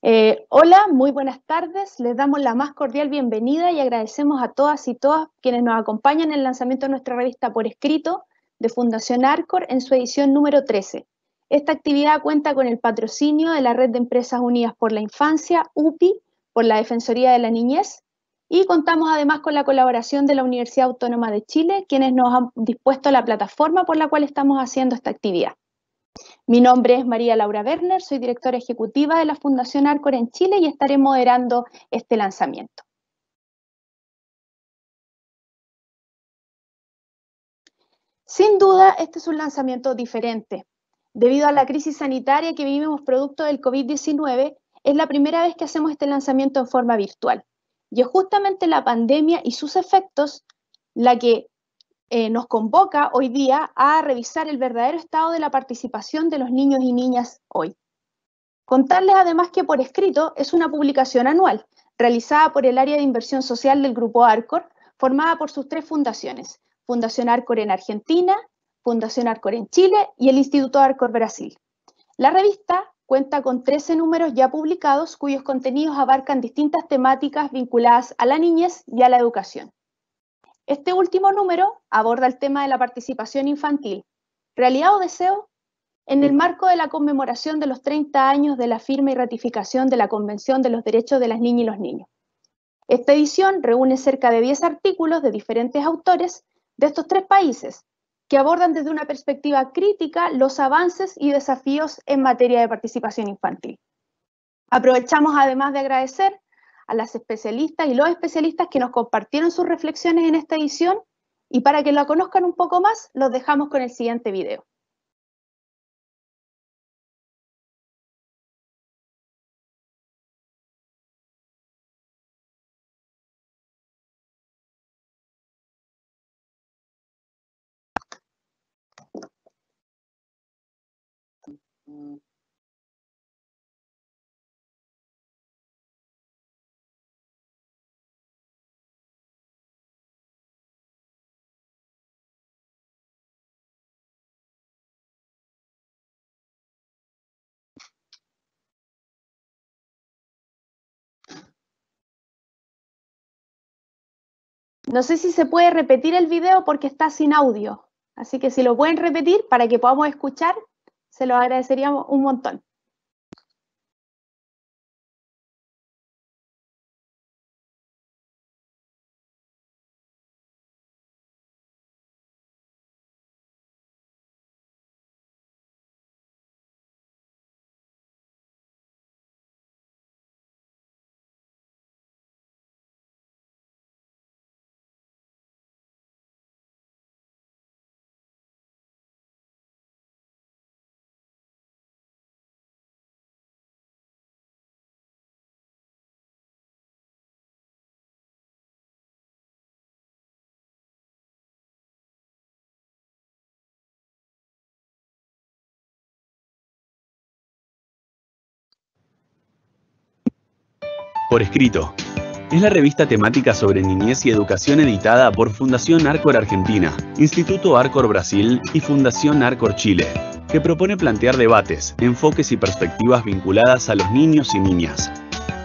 Hola, muy buenas tardes. Les damos la más cordial bienvenida y agradecemos a todas y todos quienes nos acompañan en el lanzamiento de nuestra revista por escrito de Fundación Arcor en su edición número 13. Esta actividad cuenta con el patrocinio de la Red de Empresas Unidas por la Infancia, UPI, por la Defensoría de la Niñez, y contamos además con la colaboración de la Universidad Autónoma de Chile, quienes nos han dispuesto la plataforma por la cual estamos haciendo esta actividad. Mi nombre es María Laura Werner, soy directora ejecutiva de la Fundación Arcor en Chile y estaré moderando este lanzamiento. Sin duda, este es un lanzamiento diferente. Debido a la crisis sanitaria que vivimos producto del COVID-19, es la primera vez que hacemos este lanzamiento en forma virtual. Y es justamente la pandemia y sus efectos la que nos convoca hoy día a revisar el verdadero estado de la participación de los niños y niñas hoy. Contarles además que Por Escrito es una publicación anual realizada por el área de inversión social del Grupo Arcor, formada por sus tres fundaciones, Fundación Arcor en Argentina, Fundación Arcor en Chile y el Instituto Arcor Brasil. La revista cuenta con 13 números ya publicados cuyos contenidos abarcan distintas temáticas vinculadas a la niñez y a la educación. Este último número aborda el tema de la participación infantil, realidad o deseo, en el marco de la conmemoración de los 30 años de la firma y ratificación de la Convención de los Derechos de las Niñas y los Niños. Esta edición reúne cerca de 10 artículos de diferentes autores de estos tres países, que abordan desde una perspectiva crítica los avances y desafíos en materia de participación infantil. Aprovechamos además de agradecer a las especialistas y los especialistas que nos compartieron sus reflexiones en esta edición, y para que la conozcan un poco más, los dejamos con el siguiente video. No sé si se puede repetir el video porque está sin audio, así que si lo pueden repetir para que podamos escuchar, se lo agradeceríamos un montón. Por Escrito. Es la revista temática sobre niñez y educación editada por Fundación Arcor Argentina, Instituto Arcor Brasil y Fundación Arcor Chile, que propone plantear debates, enfoques y perspectivas vinculadas a los niños y niñas.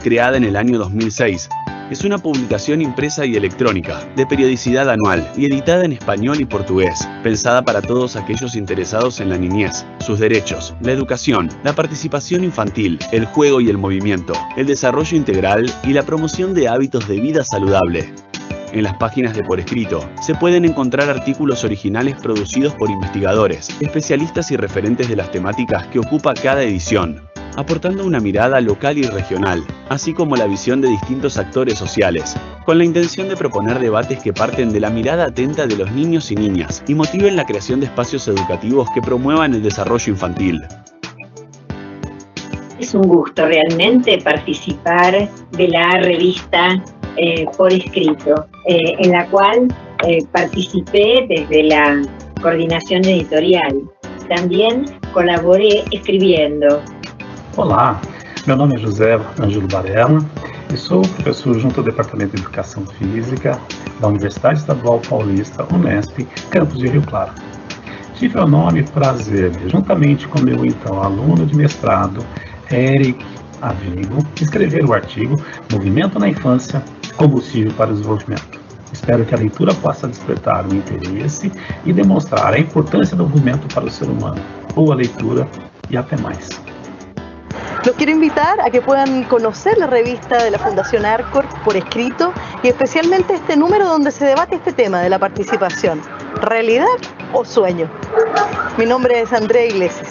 Creada en el año 2006, es una publicación impresa y electrónica, de periodicidad anual y editada en español y portugués, pensada para todos aquellos interesados en la niñez, sus derechos, la educación, la participación infantil, el juego y el movimiento, el desarrollo integral y la promoción de hábitos de vida saludable. En las páginas de Por Escrito se pueden encontrar artículos originales producidos por investigadores, especialistas y referentes de las temáticas que ocupa cada edición, aportando una mirada local y regional, así como la visión de distintos actores sociales, con la intención de proponer debates que parten de la mirada atenta de los niños y niñas y motiven la creación de espacios educativos que promuevan el desarrollo infantil. Es un gusto realmente participar de la revista Por Escrito, en la cual participé desde la coordinación editorial. También colaboré escribiendo. Olá, meu nome é José Ângelo Varela e sou professor junto ao Departamento de Educação Física da Universidade Estadual Paulista, Unesp, campus de Rio Claro. Tive o enorme prazer de, juntamente com meu então aluno de mestrado, Eric a Vigo, escrever o artigo Movimento na Infância, Combustível para o Desenvolvimento. Espero que a leitura possa despertar o interesse e demonstrar a importância do movimento para o ser humano. Boa leitura y até mais. Los quiero invitar a que puedan conocer la revista de la Fundación Arcor por escrito y especialmente este número donde se debate este tema de la participación. ¿Realidad o sueño? Mi nombre es Andrea Iglesias.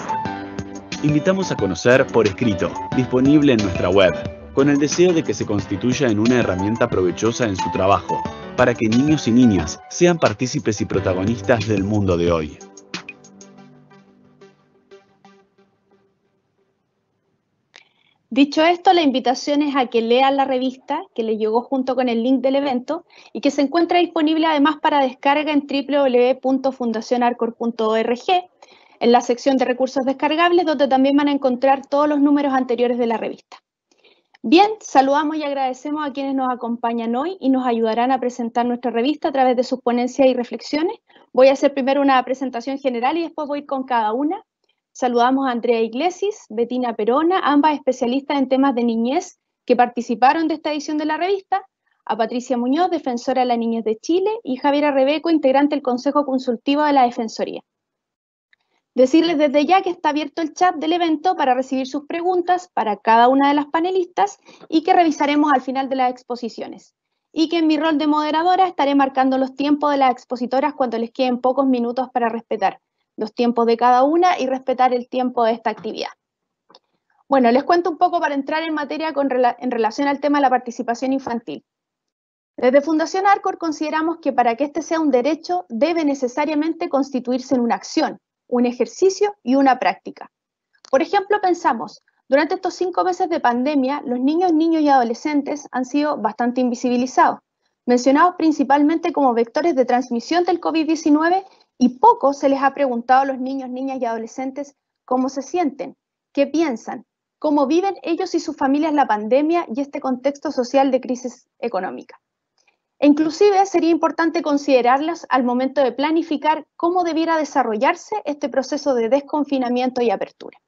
Invitamos a conocer Por Escrito, disponible en nuestra web, con el deseo de que se constituya en una herramienta provechosa en su trabajo, para que niños y niñas sean partícipes y protagonistas del mundo de hoy. Dicho esto, la invitación es a que lean la revista, que les llegó junto con el link del evento, y que se encuentra disponible además para descarga en www.fundacionarcor.org, en la sección de recursos descargables, donde también van a encontrar todos los números anteriores de la revista. Bien, saludamos y agradecemos a quienes nos acompañan hoy y nos ayudarán a presentar nuestra revista a través de sus ponencias y reflexiones. Voy a hacer primero una presentación general y después voy a ir con cada una. Saludamos a Andrea Iglesias, Bettina Perona, ambas especialistas en temas de niñez que participaron de esta edición de la revista, a Patricia Muñoz, defensora de la niñez de Chile, y Javiera Rebeco, integrante del Consejo Consultivo de la Defensoría. Decirles desde ya que está abierto el chat del evento para recibir sus preguntas para cada una de las panelistas y que revisaremos al final de las exposiciones. Y que en mi rol de moderadora estaré marcando los tiempos de las expositoras cuando les queden pocos minutos para respetar los tiempos de cada una y respetar el tiempo de esta actividad. Bueno, les cuento un poco para entrar en materia en relación al tema de la participación infantil. Desde Fundación Arcor consideramos que para que este sea un derecho debe necesariamente constituirse en una acción, un ejercicio y una práctica. Por ejemplo, pensamos, durante estos 5 meses de pandemia, los niños y adolescentes han sido bastante invisibilizados, mencionados principalmente como vectores de transmisión del COVID-19 y poco se les ha preguntado a los niños, niñas y adolescentes cómo se sienten, qué piensan, cómo viven ellos y sus familias la pandemia y este contexto social de crisis económica. E inclusive sería importante considerarlas al momento de planificar cómo debiera desarrollarse este proceso de desconfinamiento y apertura.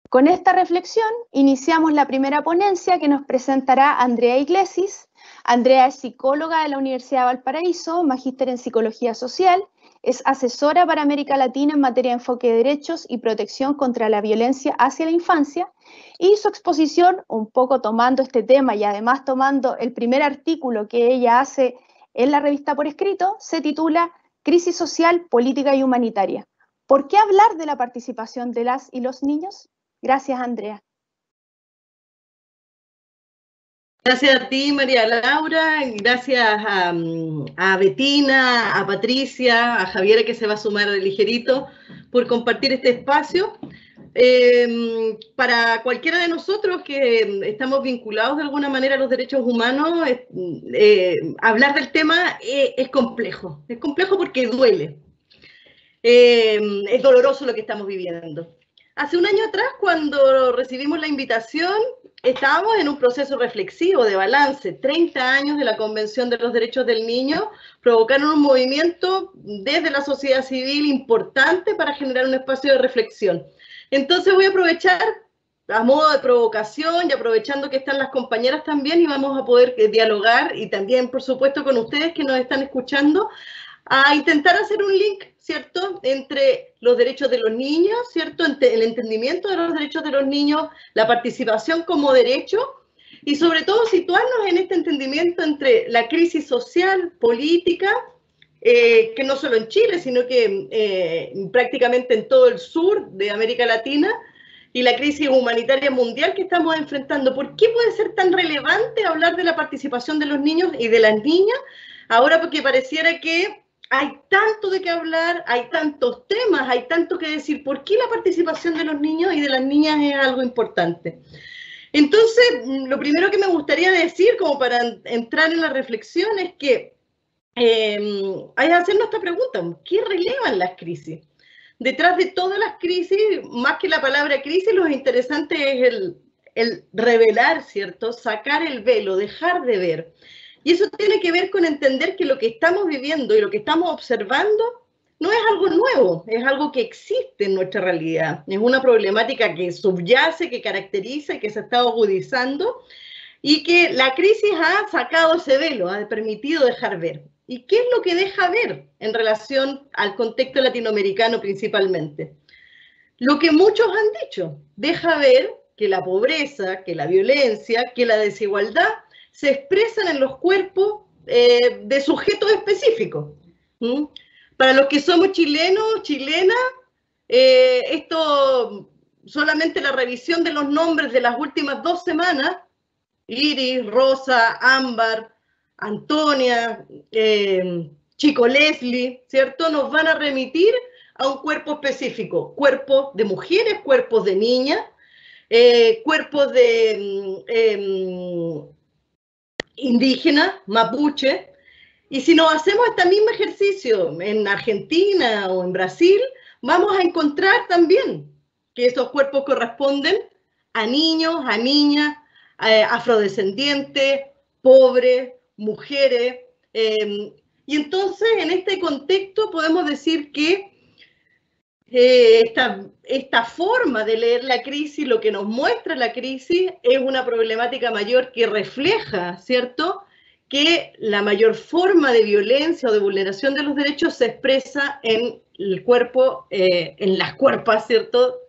Con esta reflexión iniciamos la primera ponencia que nos presentará Andrea Iglesias. Andrea es psicóloga de la Universidad de Valparaíso, magíster en Psicología Social, es asesora para América Latina en materia de enfoque de derechos y protección contra la violencia hacia la infancia, y su exposición, un poco tomando este tema y además tomando el primer artículo que ella hace en la revista Por Escrito, se titula Crisis social, política y humanitaria. ¿Por qué hablar de la participación de las y los niños? Gracias, Andrea. Gracias a ti, María Laura, gracias a Bettina, a Patricia, a Javiera que se va a sumar ligerito por compartir este espacio. Para cualquiera de nosotros que estamos vinculados de alguna manera a los derechos humanos, hablar del tema es complejo porque duele, es doloroso lo que estamos viviendo. Hace un año atrás, cuando recibimos la invitación, estábamos en un proceso reflexivo de balance. 30 años de la Convención de los Derechos del Niño provocaron un movimiento desde la sociedad civil importante para generar un espacio de reflexión. Entonces voy a aprovechar a modo de provocación y aprovechando que están las compañeras también y vamos a poder dialogar y también, por supuesto, con ustedes que nos están escuchando, a intentar hacer un link, ¿cierto?, entre los derechos de los niños, ¿cierto?, el entendimiento de los derechos de los niños, la participación como derecho y sobre todo situarnos en este entendimiento entre la crisis social, política, que no solo en Chile, sino que prácticamente en todo el sur de América Latina y la crisis humanitaria mundial que estamos enfrentando. ¿Por qué puede ser tan relevante hablar de la participación de los niños y de las niñas? Ahora porque pareciera que hay tanto de qué hablar, hay tantos temas, hay tanto que decir. ¿Por qué la participación de los niños y de las niñas es algo importante? Entonces, lo primero que me gustaría decir, como para entrar en la reflexión, es que hay que hacernos esta pregunta: ¿qué relevan las crisis? Detrás de todas las crisis, más que la palabra crisis, lo interesante es el revelar, ¿cierto? Sacar el velo, dejar de ver. Y eso tiene que ver con entender que lo que estamos viviendo y lo que estamos observando no es algo nuevo, es algo que existe en nuestra realidad. Es una problemática que subyace, que caracteriza y que se está agudizando y que la crisis ha sacado ese velo, ha permitido dejar ver. ¿Y qué es lo que deja ver en relación al contexto latinoamericano principalmente? Lo que muchos han dicho, deja ver que la pobreza, que la violencia, que la desigualdad se expresan en los cuerpos de sujetos específicos. Para los que somos chilenos, chilenas, esto solamente la revisión de los nombres de las últimas 2 semanas, Iris, Rosa, Ámbar, Antonia, Chico Leslie, ¿cierto? Nos van a remitir a un cuerpo específico, cuerpos de mujeres, cuerpos de niñas, cuerpos de indígenas, mapuche. Y si nos hacemos este mismo ejercicio en Argentina o en Brasil, vamos a encontrar también que esos cuerpos corresponden a niños, a niñas, afrodescendientes, pobres, mujeres. Y entonces, en este contexto, podemos decir que esta forma de leer la crisis, lo que nos muestra la crisis, es una problemática mayor que refleja, ¿cierto?, que la mayor forma de violencia o de vulneración de los derechos se expresa en el cuerpo, en las cuerpas, ¿cierto?,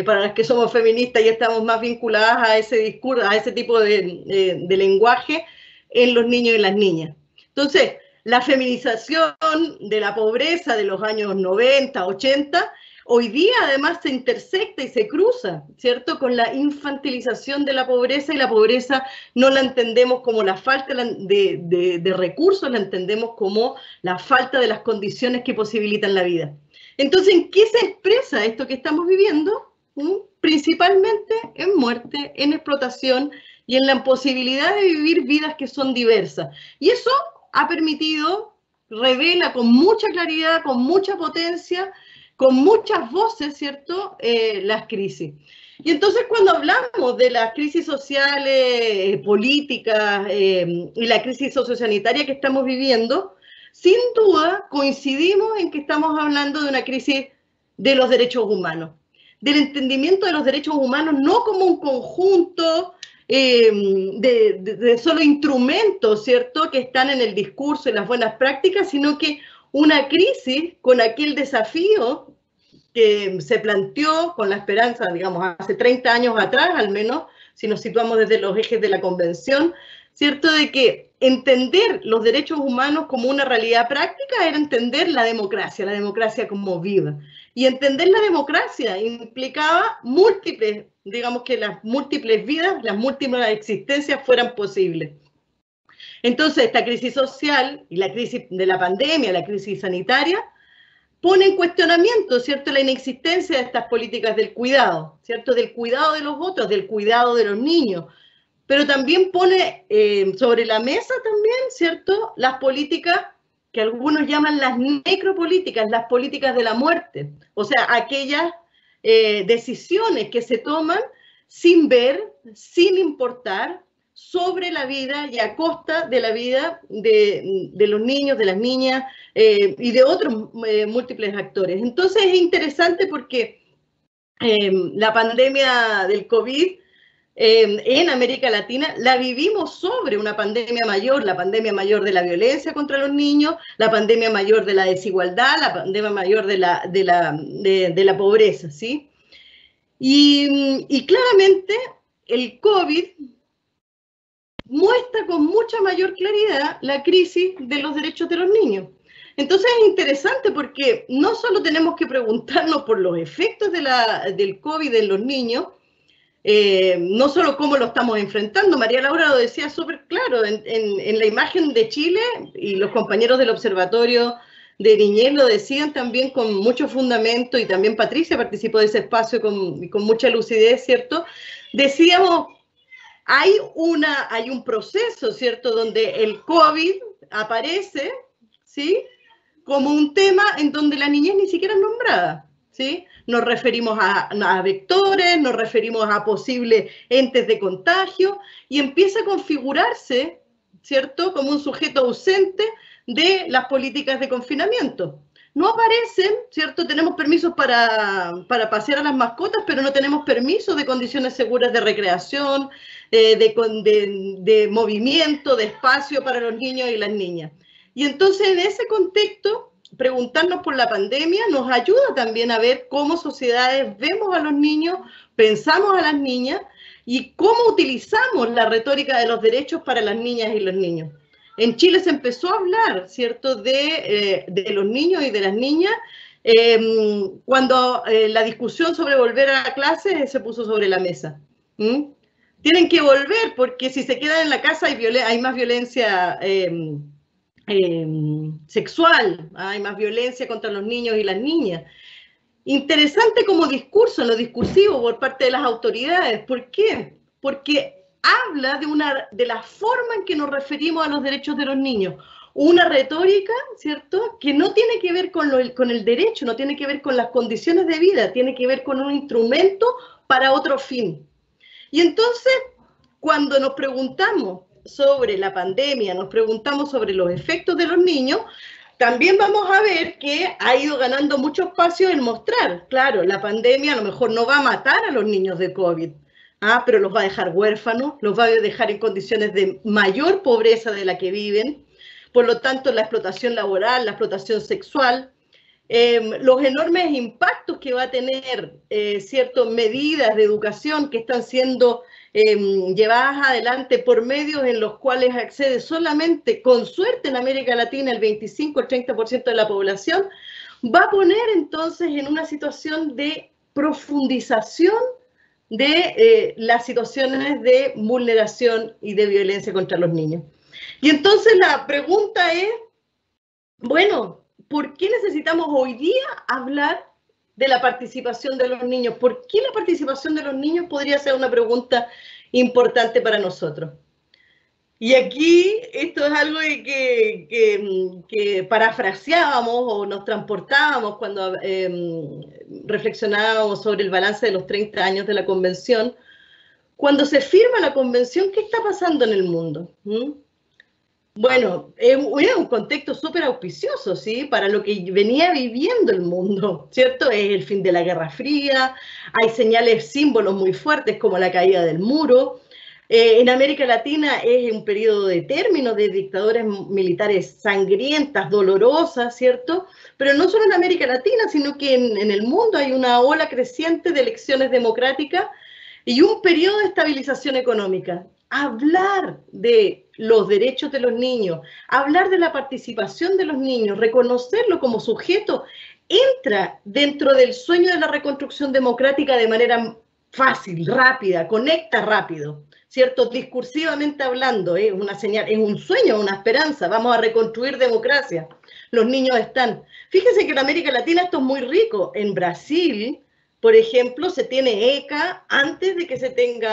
para las que somos feministas y estamos más vinculadas a ese discurso, a ese tipo de lenguaje en los niños y las niñas. Entonces, la feminización de la pobreza de los años 90, 80, hoy día además se intersecta y se cruza, ¿cierto?, con la infantilización de la pobreza, y la pobreza no la entendemos como la falta de recursos, la entendemos como la falta de las condiciones que posibilitan la vida. Entonces, ¿en qué se expresa esto que estamos viviendo? Principalmente en muerte, en explotación y en la imposibilidad de vivir vidas que son diversas. Y eso ha permitido, revela con mucha claridad, con mucha potencia, con muchas voces, ¿cierto?, las crisis. Y entonces cuando hablamos de las crisis sociales, políticas y la crisis sociosanitaria que estamos viviendo, sin duda coincidimos en que estamos hablando de una crisis de los derechos humanos, del entendimiento de los derechos humanos no como un conjunto de solo instrumentos, ¿cierto?, que están en el discurso y las buenas prácticas, sino que una crisis con aquel desafío que se planteó con la esperanza, digamos, hace 30 años atrás, al menos, si nos situamos desde los ejes de la Convención, ¿cierto?, de que entender los derechos humanos como una realidad práctica era entender la democracia como viva. Y entender la democracia implicaba múltiples, digamos que las múltiples vidas, las múltiples existencias fueran posibles. Entonces, esta crisis social y la crisis de la pandemia, la crisis sanitaria, pone en cuestionamiento, ¿cierto?, la inexistencia de estas políticas del cuidado, ¿cierto?, del cuidado de los otros, del cuidado de los niños, pero también pone sobre la mesa también, ¿cierto?, las políticas que algunos llaman las necropolíticas, las políticas de la muerte, o sea, aquellas decisiones que se toman sin ver, sin importar, sobre la vida y a costa de la vida de los niños, de las niñas y de otros múltiples actores. Entonces es interesante porque la pandemia del COVID en América Latina la vivimos sobre una pandemia mayor, la pandemia mayor de la violencia contra los niños, la pandemia mayor de la desigualdad, la pandemia mayor de la pobreza, ¿sí? Y claramente el COVID muestra con mucha mayor claridad la crisis de los derechos de los niños. Entonces es interesante porque no solo tenemos que preguntarnos por los efectos del COVID en los niños, no solo cómo lo estamos enfrentando. María Laura lo decía súper claro en la imagen de Chile, y los compañeros del Observatorio de Niñez lo decían también con mucho fundamento, y también Patricia participó de ese espacio con mucha lucidez, ¿cierto? Decíamos, hay un proceso, ¿cierto?, donde el COVID aparece, ¿sí?, como un tema en donde la niñez ni siquiera es nombrada, ¿sí? Nos referimos a vectores, nos referimos a posibles entes de contagio, y empieza a configurarse, ¿cierto?, como un sujeto ausente de las políticas de confinamiento. no aparecen, ¿cierto? Tenemos permisos para pasear a las mascotas, pero no tenemos permisos de condiciones seguras de recreación, de movimiento, de espacio para los niños y las niñas. Y entonces, en ese contexto, preguntarnos por la pandemia nos ayuda también a ver cómo sociedades vemos a los niños, pensamos a las niñas y cómo utilizamos la retórica de los derechos para las niñas y los niños. En Chile se empezó a hablar, ¿cierto?, de los niños y de las niñas cuando la discusión sobre volver a clases se puso sobre la mesa. Tienen que volver porque si se quedan en la casa hay más violencia sexual, hay más violencia contra los niños y las niñas. Interesante como discurso, en lo discursivo por parte de las autoridades. ¿Por qué? Porque habla de la forma en que nos referimos a los derechos de los niños. Una retórica, ¿cierto?, que no tiene que ver con el derecho, no tiene que ver con las condiciones de vida, tiene que ver con un instrumento para otro fin. Y entonces, cuando nos preguntamos sobre la pandemia, nos preguntamos sobre los efectos de los niños, también vamos a ver que ha ido ganando mucho espacio en mostrar, claro, la pandemia a lo mejor no va a matar a los niños de COVID, pero los va a dejar huérfanos, los va a dejar en condiciones de mayor pobreza de la que viven, por lo tanto la explotación laboral, la explotación sexual, los enormes impactos que va a tener ciertas medidas de educación que están siendo llevadas adelante por medios en los cuales accede solamente, con suerte en América Latina, el 25 o el 30% de la población, va a poner entonces en una situación de profundización de las situaciones de vulneración y de violencia contra los niños. Y entonces la pregunta es, bueno, ¿por qué necesitamos hoy día hablar de la participación de los niños? ¿Por qué la participación de los niños podría ser una pregunta importante para nosotros? Y aquí esto es algo que parafraseábamos o nos transportábamos cuando reflexionábamos sobre el balance de los 30 años de la Convención. Cuando se firma la Convención, ¿qué está pasando en el mundo? Bueno, es un contexto súper auspicioso, ¿sí?, para lo que venía viviendo el mundo, ¿cierto? Es el fin de la Guerra Fría, hay señales, símbolos muy fuertes como la caída del muro. En América Latina es un periodo de término de dictaduras militares sangrientas, dolorosas, ¿cierto? Pero no solo en América Latina, sino que en el mundo hay una ola creciente de elecciones democráticas y un periodo de estabilización económica. Hablar de los derechos de los niños, hablar de la participación de los niños, reconocerlo como sujeto, entra dentro del sueño de la reconstrucción democrática de manera fácil, rápida, conecta rápido, ¿cierto? Discursivamente hablando, es una señal, es un sueño, una esperanza, vamos a reconstruir democracia. Los niños están. Fíjense que en América Latina esto es muy rico. En Brasil, por ejemplo, se tiene ECA antes de que se tenga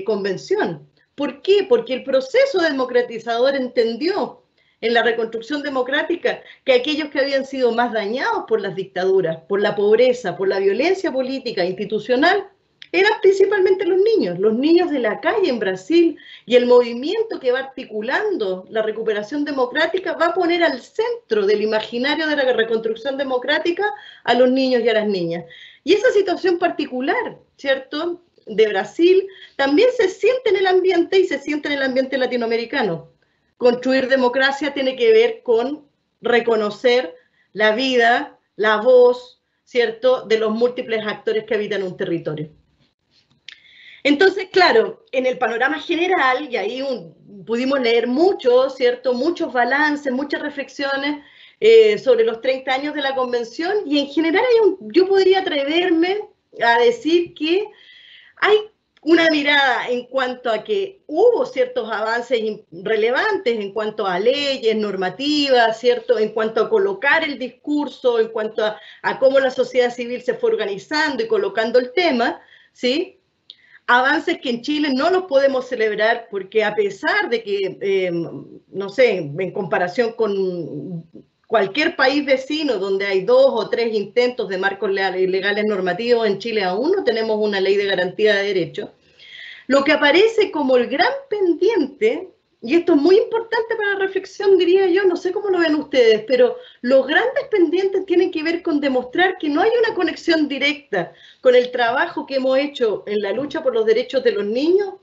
convención. ¿Por qué? Porque el proceso democratizador entendió en la reconstrucción democrática que aquellos que habían sido más dañados por las dictaduras, por la pobreza, por la violencia política institucional, eran principalmente los niños de la calle en Brasil, y el movimiento que va articulando la recuperación democrática va a poner al centro del imaginario de la reconstrucción democrática a los niños y a las niñas. Y esa situación particular, ¿cierto?, de Brasil, también se siente en el ambiente y se siente en el ambiente latinoamericano. Construir democracia tiene que ver con reconocer la vida, la voz, ¿cierto?, de los múltiples actores que habitan un territorio. Entonces, claro, en el panorama general, y ahí pudimos leer mucho, ¿cierto?, muchos balances, muchas reflexiones sobre los 30 años de la Convención, y en general yo podría atreverme a decir que hay una mirada en cuanto a que hubo ciertos avances relevantes en cuanto a leyes, normativas, ¿cierto?, en cuanto a colocar el discurso, en cuanto a cómo la sociedad civil se fue organizando y colocando el tema, ¿sí? Avances que en Chile no los podemos celebrar porque a pesar de que, no sé, en comparación con cualquier país vecino donde hay 2 o 3 intentos de marcos legales normativos, en Chile aún no tenemos una ley de garantía de derechos. Lo que aparece como el gran pendiente y esto es muy importante para la reflexión, diría yo, no sé cómo lo ven ustedes, pero los grandes pendientes tienen que ver con demostrar que no hay una conexión directa con el trabajo que hemos hecho en la lucha por los derechos de los niños,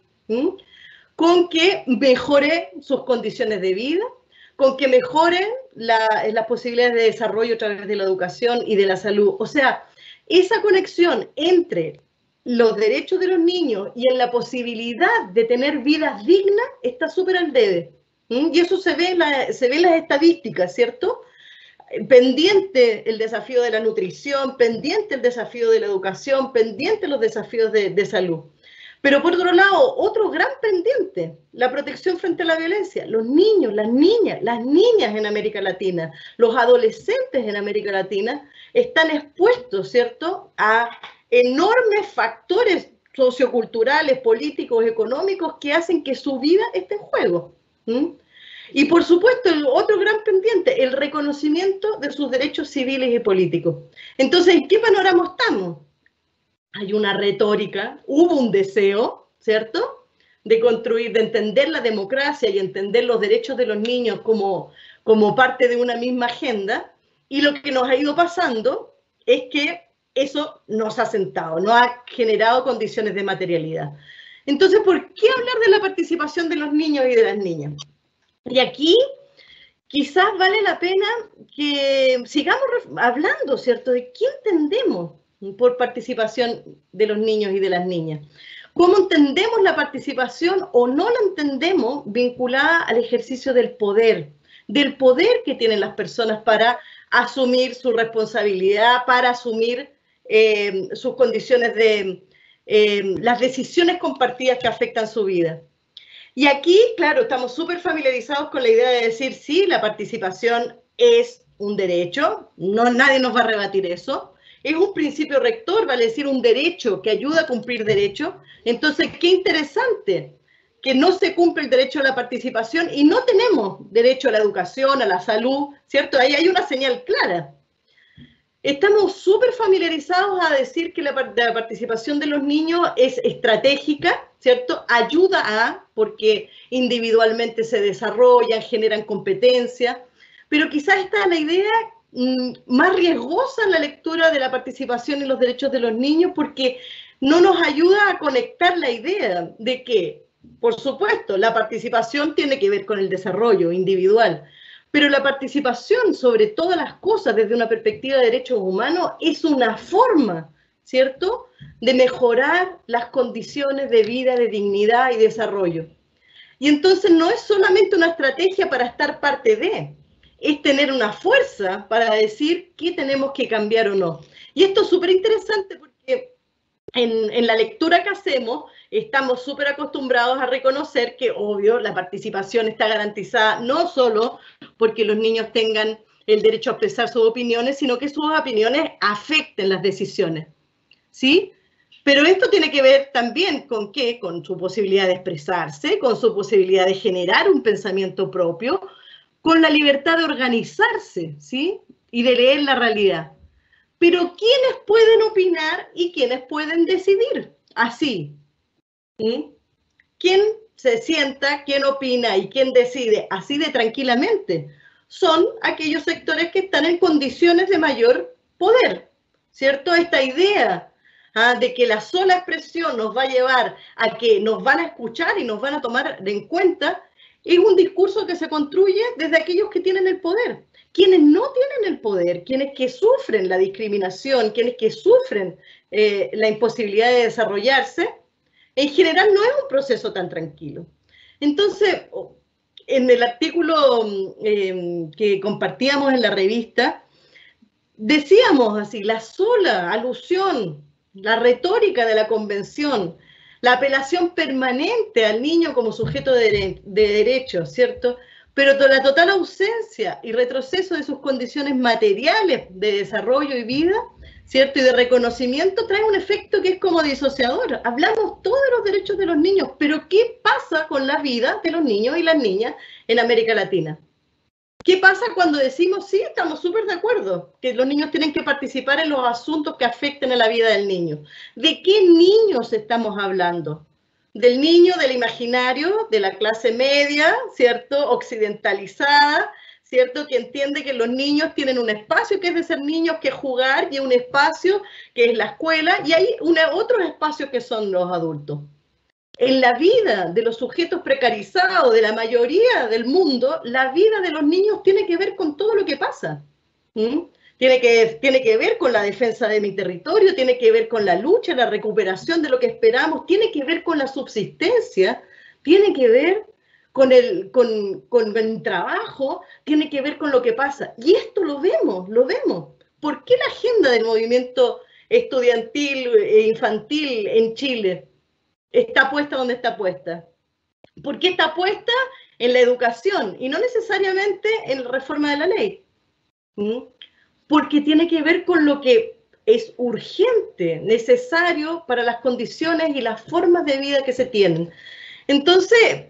con que mejore sus condiciones de vida, con que mejoren las posibilidades de desarrollo a través de la educación y de la salud. O sea, esa conexión entre los derechos de los niños y en la posibilidad de tener vidas dignas está súper al debe. Y eso se ve en las estadísticas, ¿cierto? Pendiente el desafío de la nutrición, pendiente el desafío de la educación, pendiente los desafíos de salud. Pero por otro lado, otro gran pendiente, la protección frente a la violencia. Los niños, las niñas en América Latina, los adolescentes en América Latina están expuestos, ¿cierto?, a enormes factores socioculturales, políticos, económicos que hacen que su vida esté en juego. Y por supuesto, el otro gran pendiente, el reconocimiento de sus derechos civiles y políticos. Entonces, ¿en qué panorama estamos? Hay una retórica, hubo un deseo, ¿cierto?, de construir, de entender la democracia y entender los derechos de los niños como parte de una misma agenda, y lo que nos ha ido pasando es que eso no se ha sentado, no ha generado condiciones de materialidad. Entonces, ¿por qué hablar de la participación de los niños y de las niñas? Y aquí quizás vale la pena que sigamos hablando, ¿cierto?, de qué entendemos por participación de los niños y de las niñas. ¿Cómo entendemos la participación o no la entendemos vinculada al ejercicio del poder que tienen las personas para asumir su responsabilidad, para asumir sus condiciones de las decisiones compartidas que afectan su vida? Y aquí, claro, estamos súper familiarizados con la idea de decir, sí, la participación es un derecho, nadie nos va a rebatir eso. Es un principio rector, vale decir, un derecho que ayuda a cumplir derechos. Entonces, qué interesante que no se cumple el derecho a la participación y no tenemos derecho a la educación, a la salud, ¿cierto? Ahí hay una señal clara. Estamos súper familiarizados a decir que la participación de los niños es estratégica, ¿cierto? Ayuda porque individualmente se desarrollan, generan competencia, pero quizás esta es la idea más riesgosa en la lectura de la participación y los derechos de los niños, porque no nos ayuda a conectar la idea de que, por supuesto, la participación tiene que ver con el desarrollo individual, pero la participación sobre todas las cosas desde una perspectiva de derechos humanos es una forma, ¿cierto?, de mejorar las condiciones de vida, de dignidad y desarrollo. Y entonces no es solamente una estrategia para estar parte de, es tener una fuerza para decir qué tenemos que cambiar o no. Y esto es súper interesante porque en la lectura que hacemos estamos súper acostumbrados a reconocer que, obvio, la participación está garantizada no solo porque los niños tengan el derecho a expresar sus opiniones, sino que sus opiniones afecten las decisiones, ¿sí? Pero esto tiene que ver también con ¿qué? Con su posibilidad de expresarse, con su posibilidad de generar un pensamiento propio, con la libertad de organizarse, ¿sí?, y de leer la realidad. Pero ¿quiénes pueden opinar y quiénes pueden decidir? Así. ¿Sí? ¿Quién se sienta, quién opina y quién decide así de tranquilamente? Son aquellos sectores que están en condiciones de mayor poder, ¿cierto? Esta idea de que la sola expresión nos va a llevar a que nos van a escuchar y nos van a tomar en cuenta, es un discurso que se construye desde aquellos que tienen el poder. Quienes no tienen el poder, quienes que sufren la discriminación, quienes que sufren la imposibilidad de desarrollarse, en general no es un proceso tan tranquilo. Entonces, en el artículo que compartíamos en la revista, decíamos así, la sola alusión, la retórica de la convención, la apelación permanente al niño como sujeto de derechos, ¿cierto?, pero la total ausencia y retroceso de sus condiciones materiales de desarrollo y vida, ¿cierto?, y de reconocimiento, trae un efecto que es como disociador. Hablamos todos de los derechos de los niños, pero ¿qué pasa con la vida de los niños y las niñas en América Latina? ¿Qué pasa cuando decimos, sí, estamos súper de acuerdo, que los niños tienen que participar en los asuntos que afecten a la vida del niño? ¿De qué niños estamos hablando? del niño, del imaginario, de la clase media, ¿cierto? Occidentalizada, ¿cierto? Que entiende que los niños tienen un espacio que es de ser niños, que es jugar, y un espacio que es la escuela, y hay otros espacios que son los adultos. En la vida de los sujetos precarizados, de la mayoría del mundo, la vida de los niños tiene que ver con todo lo que pasa. Tiene que ver con la defensa de mi territorio, tiene que ver con la lucha, la recuperación de lo que esperamos, tiene que ver con la subsistencia, tiene que ver con el trabajo, tiene que ver con lo que pasa. Y esto lo vemos. ¿Por qué la agenda del movimiento estudiantil e infantil en Chile está puesta donde está puesta? ¿Por qué está puesta en la educación y no necesariamente en la reforma de la ley? Porque tiene que ver con lo que es urgente, necesario para las condiciones y las formas de vida que se tienen. Entonces,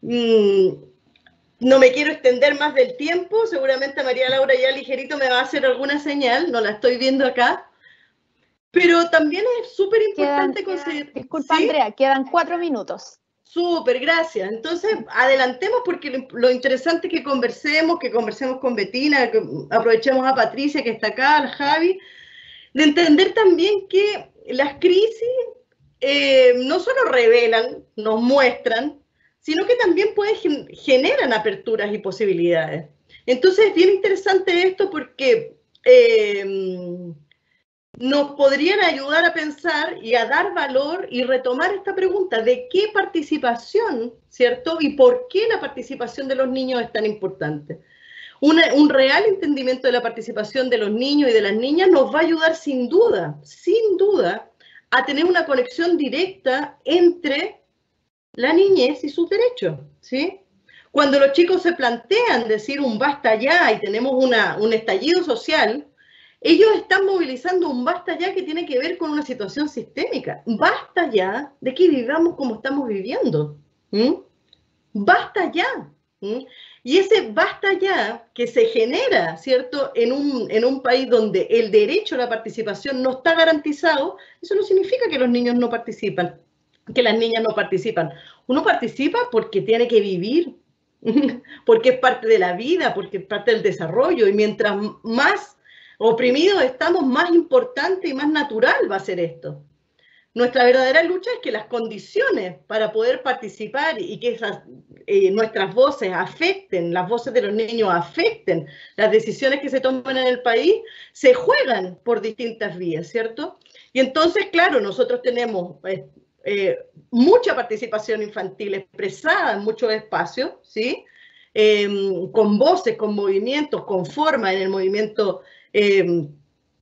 no me quiero extender más del tiempo, seguramente María Laura ya ligerito me va a hacer alguna señal, no la estoy viendo acá, pero también es súper importante considerar... Disculpa, ¿sí? Andrea, quedan 4 minutos. Súper, gracias. Entonces, adelantemos porque lo interesante es que conversemos con Betina, que aprovechemos a Patricia que está acá, al Javi, de entender también que las crisis no solo revelan, nos muestran, sino que también generan aperturas y posibilidades. Entonces, es bien interesante esto porque nos podrían ayudar a pensar y a dar valor y retomar esta pregunta de qué participación, ¿cierto? Y por qué la participación de los niños es tan importante. Un real entendimiento de la participación de los niños y de las niñas nos va a ayudar sin duda, a tener una conexión directa entre la niñez y sus derechos, ¿sí? Cuando los chicos se plantean decir un basta ya y tenemos un estallido social, ellos están movilizando un basta ya que tiene que ver con una situación sistémica. Basta ya de que vivamos como estamos viviendo. Basta ya. Y ese basta ya que se genera, ¿cierto?, en un país donde el derecho a la participación no está garantizado, eso no significa que los niños no participan, que las niñas no participan. Uno participa porque tiene que vivir, porque es parte de la vida, porque es parte del desarrollo, y mientras más oprimidos estamos, más importante y más natural va a ser esto. Nuestra verdadera lucha es que las condiciones para poder participar y que nuestras voces afecten, las voces de los niños afecten las decisiones que se toman en el país, se juegan por distintas vías, ¿cierto? Y entonces, claro, nosotros tenemos mucha participación infantil expresada en muchos espacios, ¿sí? Con voces, con movimientos, con forma en el movimiento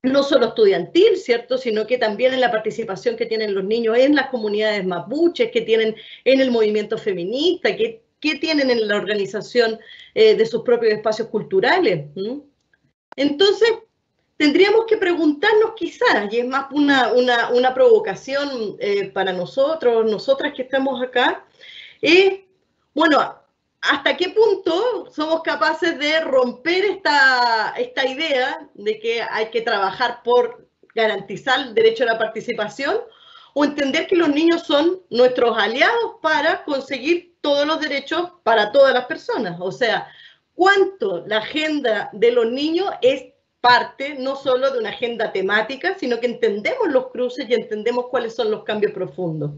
no solo estudiantil, ¿cierto?, sino que también en la participación que tienen los niños en las comunidades mapuches, que tienen en el movimiento feminista, que tienen en la organización de sus propios espacios culturales. Entonces, tendríamos que preguntarnos quizás, y es más una provocación para nosotros, nosotras que estamos acá, bueno, ¿hasta qué punto somos capaces de romper esta idea de que hay que trabajar por garantizar el derecho a la participación o entender que los niños son nuestros aliados para conseguir todos los derechos para todas las personas? O sea, ¿cuánto la agenda de los niños es parte no solo de una agenda temática, sino que entendemos los cruces y entendemos cuáles son los cambios profundos?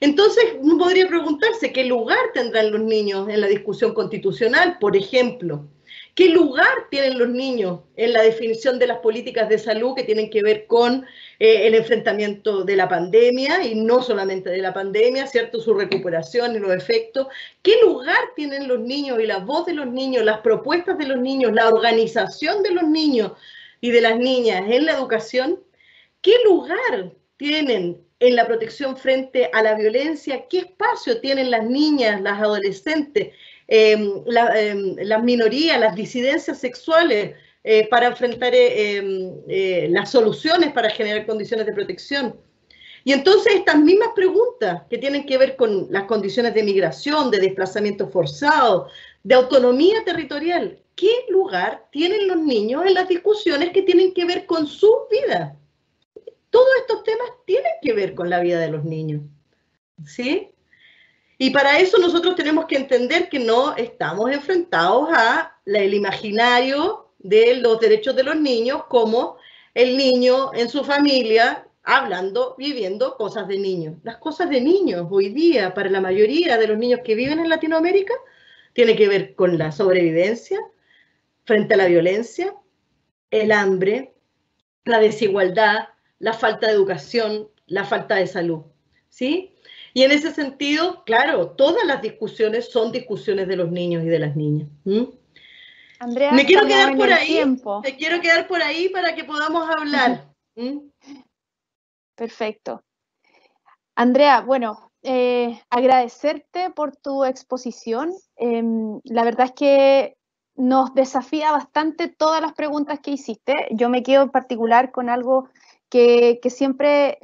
Entonces, uno podría preguntarse qué lugar tendrán los niños en la discusión constitucional, por ejemplo. ¿Qué lugar tienen los niños en la definición de las políticas de salud que tienen que ver con el enfrentamiento de la pandemia, y no solamente de la pandemia, ¿cierto?, su recuperación y los efectos? ¿Qué lugar tienen los niños y la voz de los niños, las propuestas de los niños, la organización de los niños y de las niñas en la educación? ¿Qué lugar tienen en la protección frente a la violencia? ¿Qué espacio tienen las niñas, las adolescentes, las minorías, las disidencias sexuales para enfrentar las soluciones para generar condiciones de protección? Y entonces estas mismas preguntas que tienen que ver con las condiciones de migración, de desplazamiento forzado, de autonomía territorial, ¿qué lugar tienen los niños en las discusiones que tienen que ver con su vida? Todos estos temas tienen que ver con la vida de los niños. ¿sí? Y para eso nosotros tenemos que entender que no estamos enfrentados al imaginario de los derechos de los niños como el niño en su familia hablando, viviendo cosas de niños. Las cosas de niños hoy día, para la mayoría de los niños que viven en Latinoamérica, tiene que ver con la sobrevivencia frente a la violencia, el hambre, la desigualdad, la falta de educación, la falta de salud, ¿sí? Y en ese sentido, claro, todas las discusiones son discusiones de los niños y de las niñas. Andrea, Me quiero estamos quedar en por el ahí, tiempo. me quiero quedar por ahí para que podamos hablar. Perfecto. Andrea, bueno, agradecerte por tu exposición. La verdad es que nos desafía bastante todas las preguntas que hiciste. Yo me quedo en particular con algo que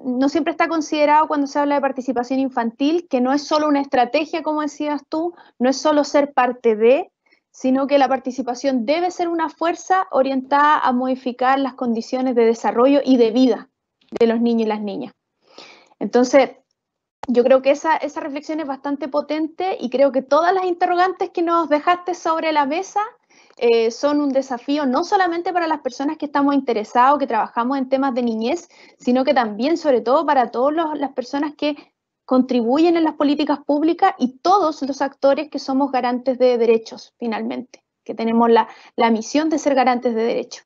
no siempre está considerado cuando se habla de participación infantil, que no es solo una estrategia, como decías tú, no es solo ser parte de, sino que la participación debe ser una fuerza orientada a modificar las condiciones de desarrollo y de vida de los niños y las niñas. Entonces, yo creo que esa reflexión es bastante potente y creo que todas las interrogantes que nos dejaste sobre la mesa son un desafío no solamente para las personas que estamos interesados, que trabajamos en temas de niñez, sino que también, sobre todo, para todas las personas que contribuyen en las políticas públicas y todos los actores que somos garantes de derechos, finalmente, que tenemos la misión de ser garantes de derechos.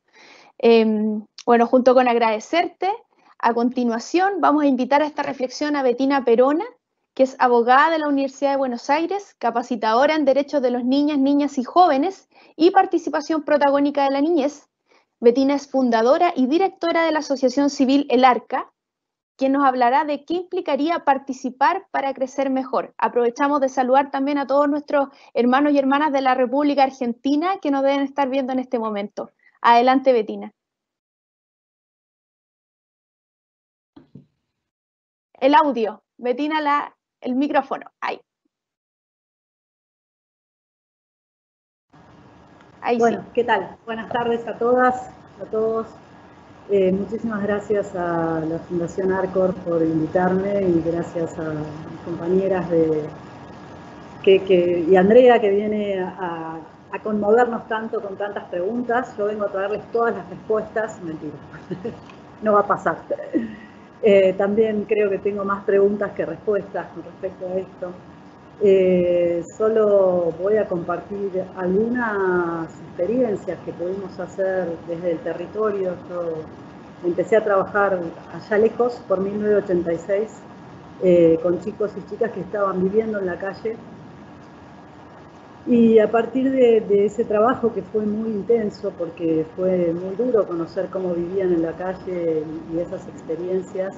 Bueno, junto con agradecerte, a continuación vamos a invitar a esta reflexión a Bettina Perona, que es abogada de la Universidad de Buenos Aires, capacitadora en derechos de los niñas, niñas y jóvenes y participación protagónica de la niñez. Bettina es fundadora y directora de la asociación civil El Arca, quien nos hablará de qué implicaría participar para crecer mejor. Aprovechamos de saludar también a todos nuestros hermanos y hermanas de la República Argentina que nos deben estar viendo en este momento. Adelante, Bettina. El audio. Bettina, el micrófono. Ahí. Ahí bueno, sí. ¿qué tal? Buenas tardes a todas, a todos. Muchísimas gracias a la Fundación Arcor por invitarme y gracias a mis compañeras y Andrea que viene a conmovernos tanto con tantas preguntas. Yo vengo a traerles todas las respuestas. Mentira, no va a pasar. También creo que tengo más preguntas que respuestas con respecto a esto. Solo voy a compartir algunas experiencias que pudimos hacer desde el territorio. Yo empecé a trabajar allá lejos, por 1986, con chicos y chicas que estaban viviendo en la calle. Y a partir de ese trabajo, que fue muy intenso, porque fue muy duro conocer cómo vivían en la calle y esas experiencias,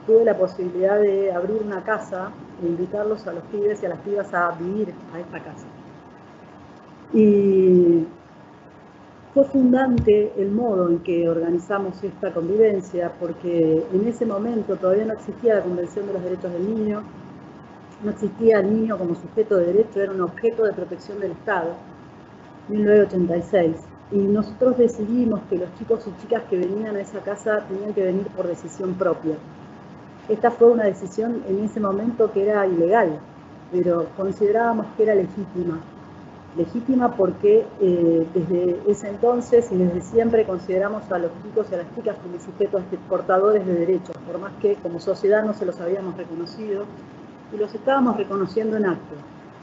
tuve la posibilidad de abrir una casa e invitarlos a los pibes y a las pibas a vivir a esta casa. Y fue fundante el modo en que organizamos esta convivencia, porque en ese momento todavía no existía la Convención de los Derechos del Niño, no existía el niño como sujeto de derecho, era un objeto de protección del Estado, 1986. Y nosotros decidimos que los chicos y chicas que venían a esa casa tenían que venir por decisión propia. Esta fue una decisión en ese momento que era ilegal, pero considerábamos que era legítima. Legítima porque desde ese entonces y desde siempre consideramos a los chicos y a las chicas como sujetos portadores de derechos, por más que como sociedad no se los habíamos reconocido y los estábamos reconociendo en acto.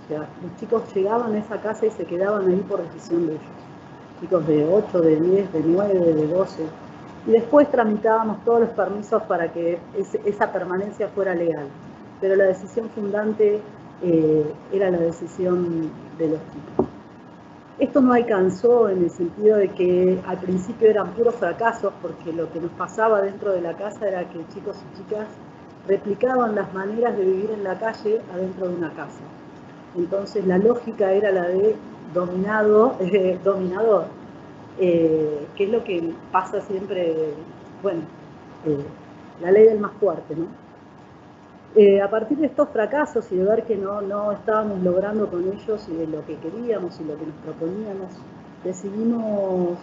O sea, los chicos llegaban a esa casa y se quedaban ahí por decisión de ellos. Chicos de 8, de 10, de 9, de 12. Y después tramitábamos todos los permisos para que esa permanencia fuera legal. Pero la decisión fundante era la decisión de los chicos. Esto no alcanzó en el sentido de que al principio eran puros fracasos, porque lo que nos pasaba dentro de la casa era que chicos y chicas replicaban las maneras de vivir en la calle adentro de una casa. Entonces la lógica era la de dominador, que es lo que pasa siempre, bueno, la ley del más fuerte, ¿no? A partir de estos fracasos y de ver que no estábamos logrando con ellos y de lo que queríamos y lo que nos proponíamos, decidimos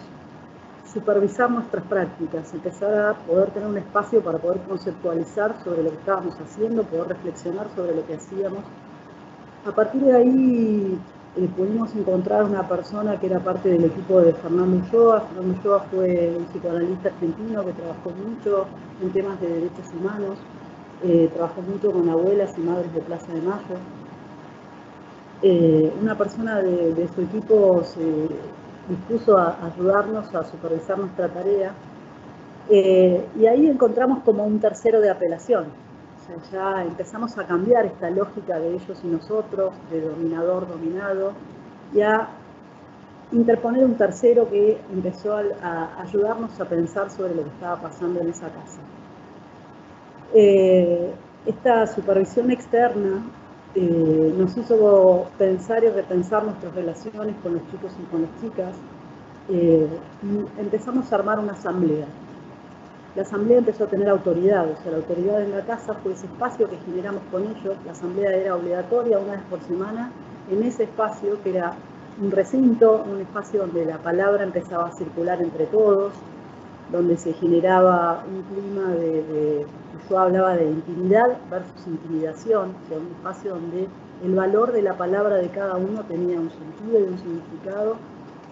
supervisar nuestras prácticas, empezar a poder tener un espacio para poder conceptualizar sobre lo que estábamos haciendo, poder reflexionar sobre lo que hacíamos. A partir de ahí pudimos encontrar una persona que era parte del equipo de Fernando Ulloa. Fernando Ulloa fue un psicoanalista argentino que trabajó mucho en temas de derechos humanos, trabajó mucho con abuelas y madres de Plaza de Mayo. Una persona de su equipo se dispuso a ayudarnos a supervisar nuestra tarea, y ahí encontramos como un tercero de apelación. O sea, ya empezamos a cambiar esta lógica de ellos y nosotros, de dominador-dominado, y a interponer un tercero que empezó a ayudarnos a pensar sobre lo que estaba pasando en esa casa. Esta supervisión externa nos hizo pensar y repensar nuestras relaciones con los chicos y con las chicas, y empezamos a armar una asamblea. La asamblea empezó a tener autoridad, o sea, la autoridad en la casa fue ese espacio que generamos con ellos. La asamblea era obligatoria una vez por semana, en ese espacio que era un recinto, un espacio donde la palabra empezaba a circular entre todos, donde se generaba un clima yo hablaba de intimidad versus intimidación, o sea, un espacio donde el valor de la palabra de cada uno tenía un sentido y un significado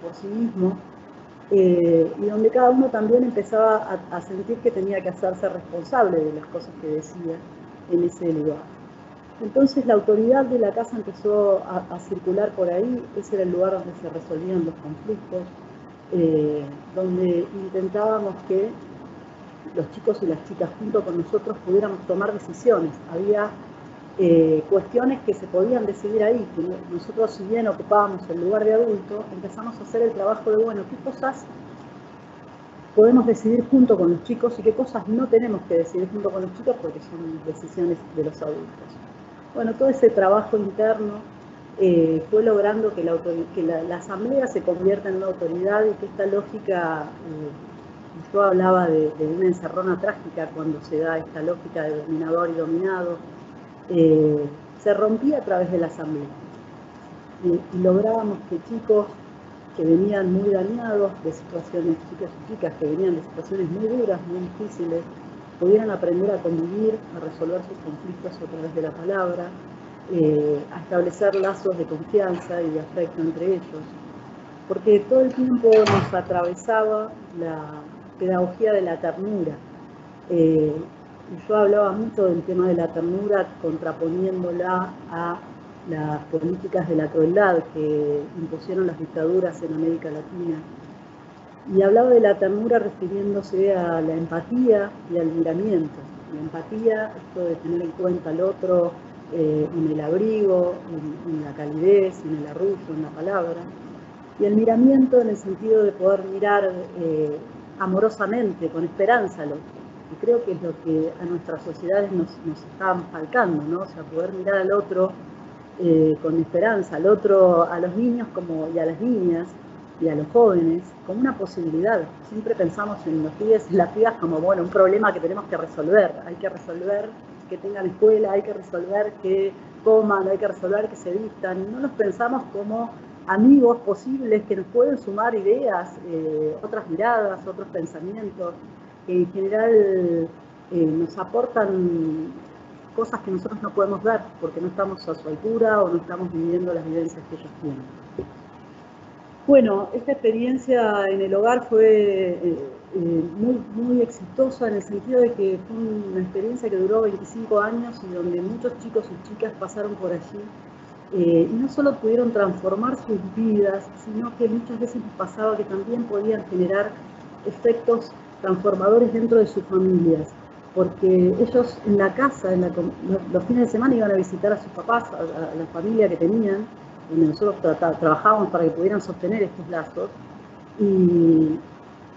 por sí mismo, y donde cada uno también empezaba a sentir que tenía que hacerse responsable de las cosas que decía en ese lugar. Entonces la autoridad de la casa empezó a circular por ahí. Ese era el lugar donde se resolvían los conflictos, donde intentábamos que los chicos y las chicas junto con nosotros pudiéramos tomar decisiones. Había cuestiones que se podían decidir ahí, que nosotros, si bien ocupábamos el lugar de adulto, empezamos a hacer el trabajo de, bueno, qué cosas podemos decidir junto con los chicos y qué cosas no tenemos que decidir junto con los chicos porque son decisiones de los adultos. Bueno, todo ese trabajo interno fue logrando que la asamblea se convierta en una autoridad y que esta lógica, yo hablaba de una encerrona trágica cuando se da esta lógica de dominador y dominado, se rompía a través de la asamblea. Y lográbamos que chicos que venían muy dañados de situaciones, chicos y chicas que venían de situaciones muy duras, muy difíciles, pudieran aprender a convivir, a resolver sus conflictos a través de la palabra, a establecer lazos de confianza y de afecto entre ellos. Porque todo el tiempo nos atravesaba la pedagogía de la ternura. Yo hablaba mucho del tema de la ternura contraponiéndola a las políticas de la crueldad que impusieron las dictaduras en América Latina. Y hablaba de la ternura refiriéndose a la empatía y al miramiento. La empatía, esto de tener en cuenta al otro en el abrigo, en la calidez, en el arrullo, en la palabra. Y el miramiento en el sentido de poder mirar amorosamente, con esperanza al otro. Y creo que es lo que a nuestras sociedades nos están faltando, ¿no? O sea, poder mirar al otro con esperanza, al otro, a los niños y a las niñas y a los jóvenes, como una posibilidad. Siempre pensamos en los pibes y las pibas como, bueno, un problema que tenemos que resolver. Hay que resolver que tengan escuela, hay que resolver que coman, hay que resolver que se vistan. No los pensamos como amigos posibles que nos pueden sumar ideas, otras miradas, otros pensamientos, que en general nos aportan cosas que nosotros no podemos ver porque no estamos a su altura o no estamos viviendo las vivencias que ellos tienen. Bueno, esta experiencia en el hogar fue muy exitosa en el sentido de que fue una experiencia que duró 25 años y donde muchos chicos y chicas pasaron por allí y no solo pudieron transformar sus vidas, sino que muchas veces les pasaba que también podían generar efectos transformadores dentro de sus familias, porque ellos en la casa, los fines de semana iban a visitar a sus papás, a la familia que tenían, donde nosotros trabajábamos para que pudieran sostener estos lazos, y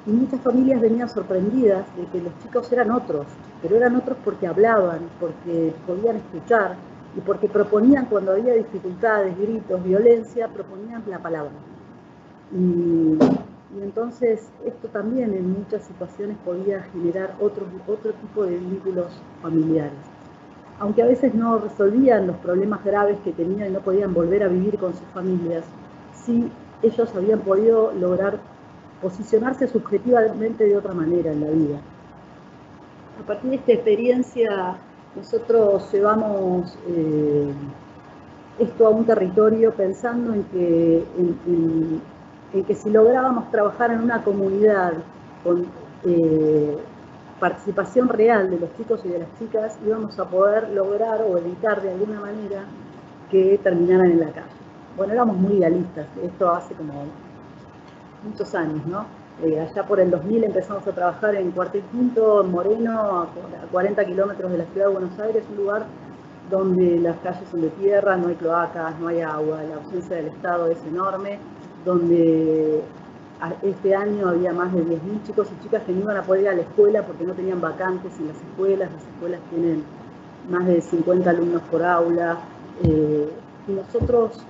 muchas familias venían sorprendidas de que los chicos eran otros, pero eran otros porque hablaban, porque podían escuchar, y porque proponían cuando había dificultades, gritos, violencia, proponían la palabra. Y entonces esto también en muchas situaciones podía generar otro tipo de vínculos familiares. Aunque a veces no resolvían los problemas graves que tenían y no podían volver a vivir con sus familias, sí ellos habían podido lograr posicionarse subjetivamente de otra manera en la vida. A partir de esta experiencia, nosotros llevamos esto a un territorio pensando en que si lográbamos trabajar en una comunidad con participación real de los chicos y de las chicas, íbamos a poder lograr o evitar de alguna manera que terminaran en la calle. Bueno, éramos muy idealistas, esto hace como muchos años, ¿no? Allá por el 2000 empezamos a trabajar en Cuartel Quinto, en Moreno, a 40 kilómetros de la ciudad de Buenos Aires, un lugar donde las calles son de tierra, no hay cloacas, no hay agua, la ausencia del Estado es enorme, donde este año había más de 10.000 chicos y chicas que no iban a poder ir a la escuela porque no tenían vacantes en las escuelas tienen más de 50 alumnos por aula, y nosotros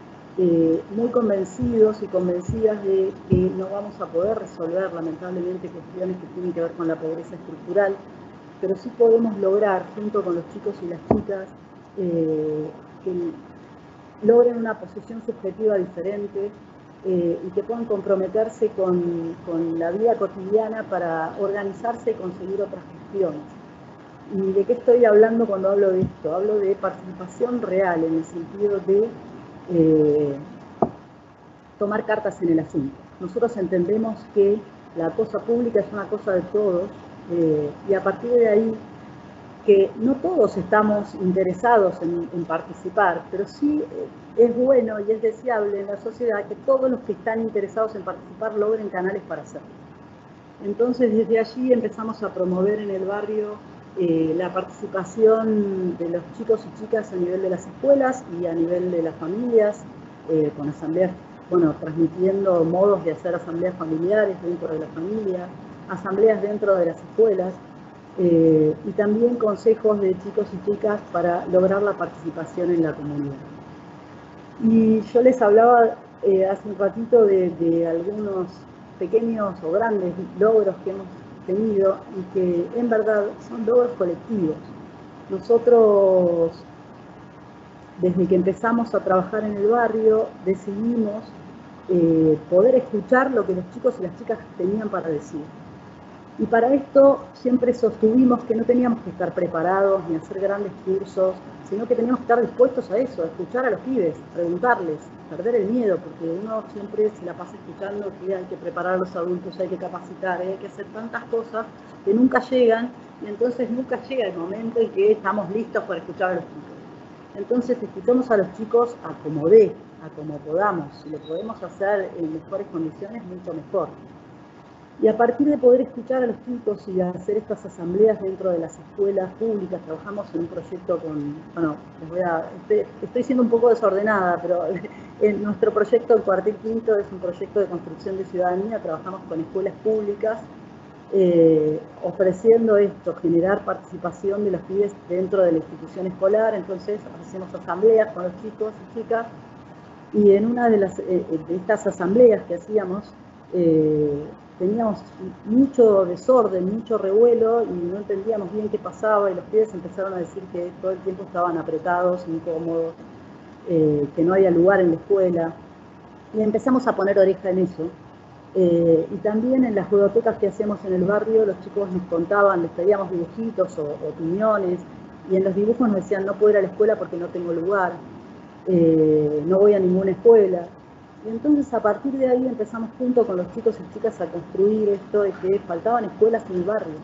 muy convencidos y convencidas de que no vamos a poder resolver lamentablemente cuestiones que tienen que ver con la pobreza estructural, pero sí podemos lograr junto con los chicos y las chicas que logren una posición subjetiva diferente y que puedan comprometerse con la vida cotidiana para organizarse y conseguir otras cuestiones. ¿Y de qué estoy hablando cuando hablo de esto? Hablo de participación real, en el sentido de tomar cartas en el asunto. Nosotros entendemos que la cosa pública es una cosa de todos y a partir de ahí que no todos estamos interesados en participar, pero sí es bueno y es deseable en la sociedad que todos los que están interesados en participar logren canales para hacerlo. Entonces desde allí empezamos a promover en el barrio la participación de los chicos y chicas a nivel de las escuelas y a nivel de las familias, con asambleas, bueno, transmitiendo modos de hacer asambleas familiares dentro de la familia, asambleas dentro de las escuelas, y también consejos de chicos y chicas para lograr la participación en la comunidad. Y yo les hablaba hace un ratito de algunos pequeños o grandes logros que hemos tenido y que en verdad son logros colectivos. Nosotros, desde que empezamos a trabajar en el barrio, decidimos poder escuchar lo que los chicos y las chicas tenían para decir. Y para esto siempre sostuvimos que no teníamos que estar preparados ni hacer grandes cursos, sino que teníamos que estar dispuestos a eso, a escuchar a los pibes, preguntarles, perder el miedo, porque uno siempre se la pasa escuchando que hay que preparar a los adultos, hay que capacitar, hay que hacer tantas cosas que nunca llegan, y entonces nunca llega el momento en que estamos listos para escuchar a los chicos. Entonces escuchamos a los chicos a como dé, a como podamos, si lo podemos hacer en mejores condiciones, mucho mejor. Y a partir de poder escuchar a los chicos y hacer estas asambleas dentro de las escuelas públicas, trabajamos en un proyecto con, bueno, estoy siendo un poco desordenada, pero en nuestro proyecto, el Cuartel Quinto, es un proyecto de construcción de ciudadanía, trabajamos con escuelas públicas, ofreciendo esto, generar participación de los pibes dentro de la institución escolar. Entonces hacemos asambleas con los chicos y chicas, y en una de estas asambleas que hacíamos, teníamos mucho desorden, mucho revuelo y no entendíamos bien qué pasaba, y los pibes empezaron a decir que todo el tiempo estaban apretados, incómodos, que no había lugar en la escuela, y empezamos a poner oreja en eso. Y también en las ludotecas que hacemos en el barrio, los chicos nos contaban, les pedíamos dibujitos o opiniones, y en los dibujos nos decían: no puedo ir a la escuela porque no tengo lugar, no voy a ninguna escuela. Y entonces a partir de ahí empezamos junto con los chicos y chicas a construir esto de que faltaban escuelas en el barrio,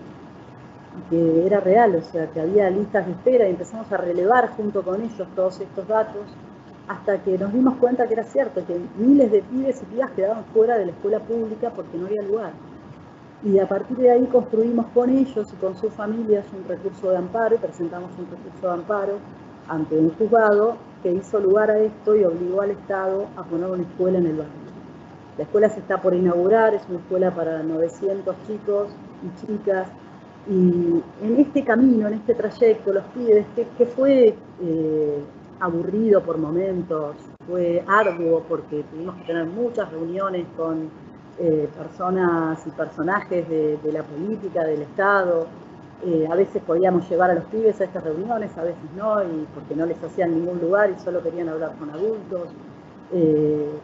y que era real, o sea, que había listas de espera, y empezamos a relevar junto con ellos todos estos datos, hasta que nos dimos cuenta que era cierto, que miles de pibes y pibas quedaban fuera de la escuela pública porque no había lugar. Y a partir de ahí construimos con ellos y con sus familias un recurso de amparo, y presentamos un recurso de amparo ante un juzgado que hizo lugar a esto y obligó al Estado a poner una escuela en el barrio. La escuela se está por inaugurar, es una escuela para 900 chicos y chicas, y en este camino, en este trayecto, los pibes, que fue aburrido por momentos, fue arduo porque tuvimos que tener muchas reuniones con personas y personajes de la política, del Estado. A veces podíamos llevar a los pibes a estas reuniones, a veces no, y porque no les hacían ningún lugar y solo querían hablar con adultos,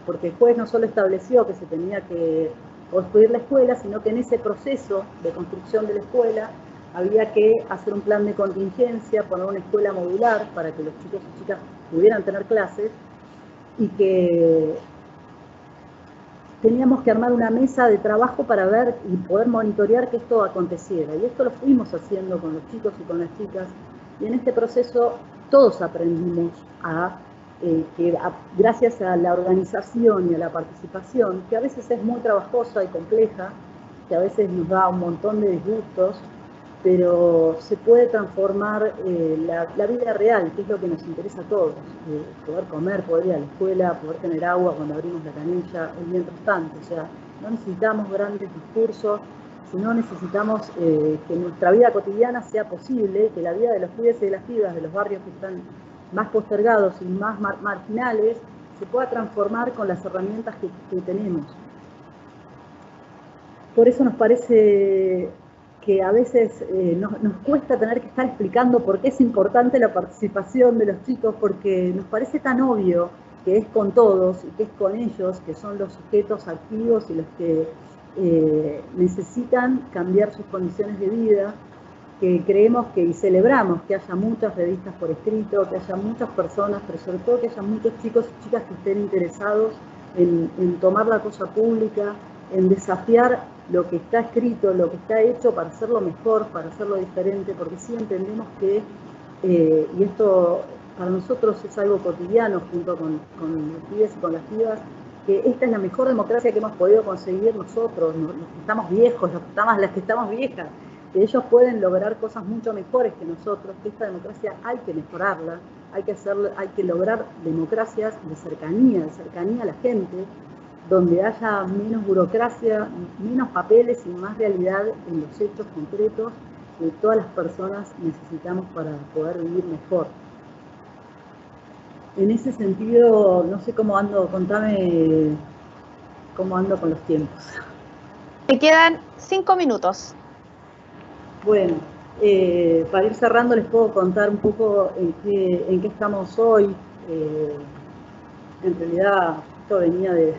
porque el juez no solo estableció que se tenía que construir la escuela, sino que en ese proceso de construcción de la escuela había que hacer un plan de contingencia, poner una escuela modular para que los chicos y chicas pudieran tener clases, y que teníamos que armar una mesa de trabajo para ver y poder monitorear que esto aconteciera. Y esto lo fuimos haciendo con los chicos y con las chicas, y en este proceso todos aprendimos gracias a la organización y a la participación, que a veces es muy trabajosa y compleja, que a veces nos da un montón de disgustos, pero se puede transformar la vida real, que es lo que nos interesa a todos, poder comer, poder ir a la escuela, poder tener agua cuando abrimos la canilla, el mientras tanto. O sea, no necesitamos grandes discursos, sino necesitamos que nuestra vida cotidiana sea posible, que la vida de los pibes y de las pibas de los barrios que están más postergados y más marginales se pueda transformar con las herramientas que tenemos. Por eso nos parece que a veces nos cuesta tener que estar explicando por qué es importante la participación de los chicos, porque nos parece tan obvio que es con todos y que es con ellos, que son los sujetos activos y los que necesitan cambiar sus condiciones de vida, que creemos que y celebramos que haya muchas revistas por escrito, que haya muchas personas, pero sobre todo que haya muchos chicos y chicas que estén interesados en tomar la cosa pública, en desafiar lo que está escrito, lo que está hecho para hacerlo mejor, para hacerlo diferente, porque sí entendemos que, y esto para nosotros es algo cotidiano junto con los pibes y con las pibas, que esta es la mejor democracia que hemos podido conseguir nosotros, los que estamos viejos, las que estamos viejas, que ellos pueden lograr cosas mucho mejores que nosotros, que esta democracia hay que mejorarla, hay que lograr democracias de cercanía a la gente, donde haya menos burocracia, menos papeles y más realidad en los hechos concretos que todas las personas necesitamos para poder vivir mejor. En ese sentido, no sé cómo ando, contame cómo ando con los tiempos. Te quedan 5 minutos. Bueno, para ir cerrando les puedo contar un poco en qué estamos hoy. En realidad, esto venía de...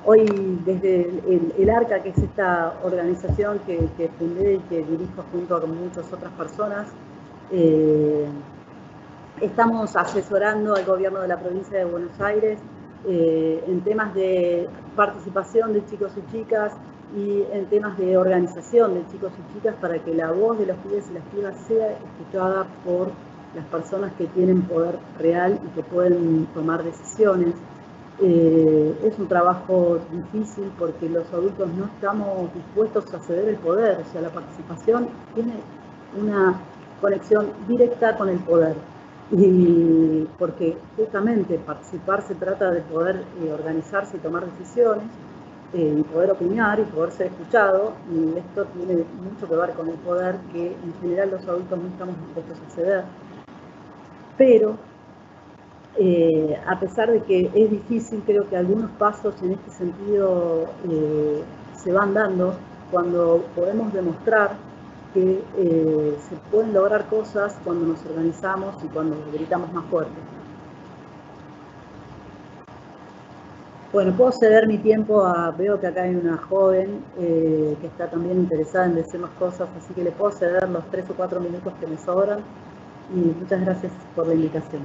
Hoy desde el ARCA, que es esta organización que fundé y que dirijo junto con muchas otras personas, estamos asesorando al gobierno de la provincia de Buenos Aires en temas de participación de chicos y chicas y en temas de organización de chicos y chicas para que la voz de los pibes y las pibas sea escuchada por las personas que tienen poder real y que pueden tomar decisiones. Es un trabajo difícil porque los adultos no estamos dispuestos a ceder el poder, o sea, la participación tiene una conexión directa con el poder, y porque justamente participar se trata de poder organizarse y tomar decisiones, y poder opinar y poder ser escuchado, y esto tiene mucho que ver con el poder que en general los adultos no estamos dispuestos a ceder. Pero a pesar de que es difícil, creo que algunos pasos en este sentido se van dando cuando podemos demostrar que se pueden lograr cosas cuando nos organizamos y cuando gritamos más fuerte. Bueno, puedo ceder mi tiempo veo que acá hay una joven que está también interesada en decir más cosas, así que le puedo ceder los 3 o 4 minutos que me sobran, y muchas gracias por la invitación.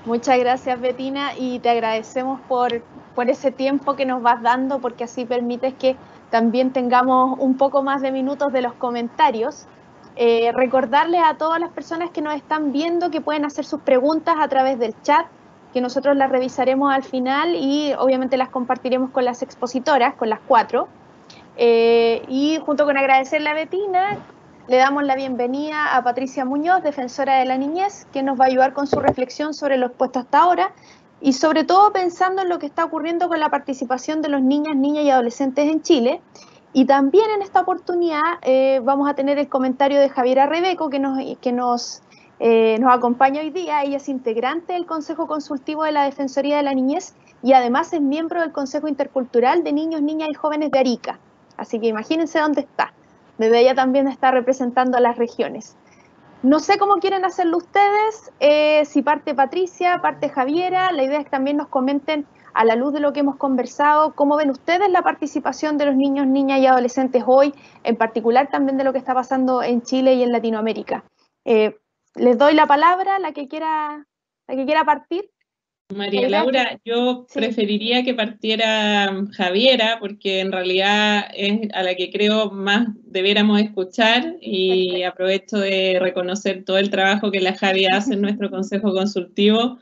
Muchas gracias, Bettina, y te agradecemos por ese tiempo que nos vas dando, porque así permites que también tengamos un poco más de minutos de los comentarios. Recordarles a todas las personas que nos están viendo que pueden hacer sus preguntas a través del chat, que nosotros las revisaremos al final y obviamente las compartiremos con las expositoras, con las 4. Y junto con agradecerle a Bettina, le damos la bienvenida a Patricia Muñoz, defensora de la niñez, que nos va a ayudar con su reflexión sobre lo expuesto hasta ahora y sobre todo pensando en lo que está ocurriendo con la participación de los niñas, niñas y adolescentes en Chile. Y también en esta oportunidad vamos a tener el comentario de Javiera Rebeco, que nos acompaña hoy día. Ella es integrante del Consejo Consultivo de la Defensoría de la Niñez y además es miembro del Consejo Intercultural de Niños, Niñas y Jóvenes de Arica. Así que imagínense dónde está. Desde ella también está representando a las regiones. No sé cómo quieren hacerlo ustedes, si parte Patricia, parte Javiera. La idea es que también nos comenten a la luz de lo que hemos conversado, ¿cómo ven ustedes la participación de los niños, niñas y adolescentes hoy, en particular también de lo que está pasando en Chile y en Latinoamérica? Les doy la palabra, la que quiera partir. María Laura, yo preferiría que partiera Javiera, porque en realidad es a la que creo más debiéramos escuchar, y perfecto. Aprovecho de reconocer todo el trabajo que la Javi hace en nuestro consejo consultivo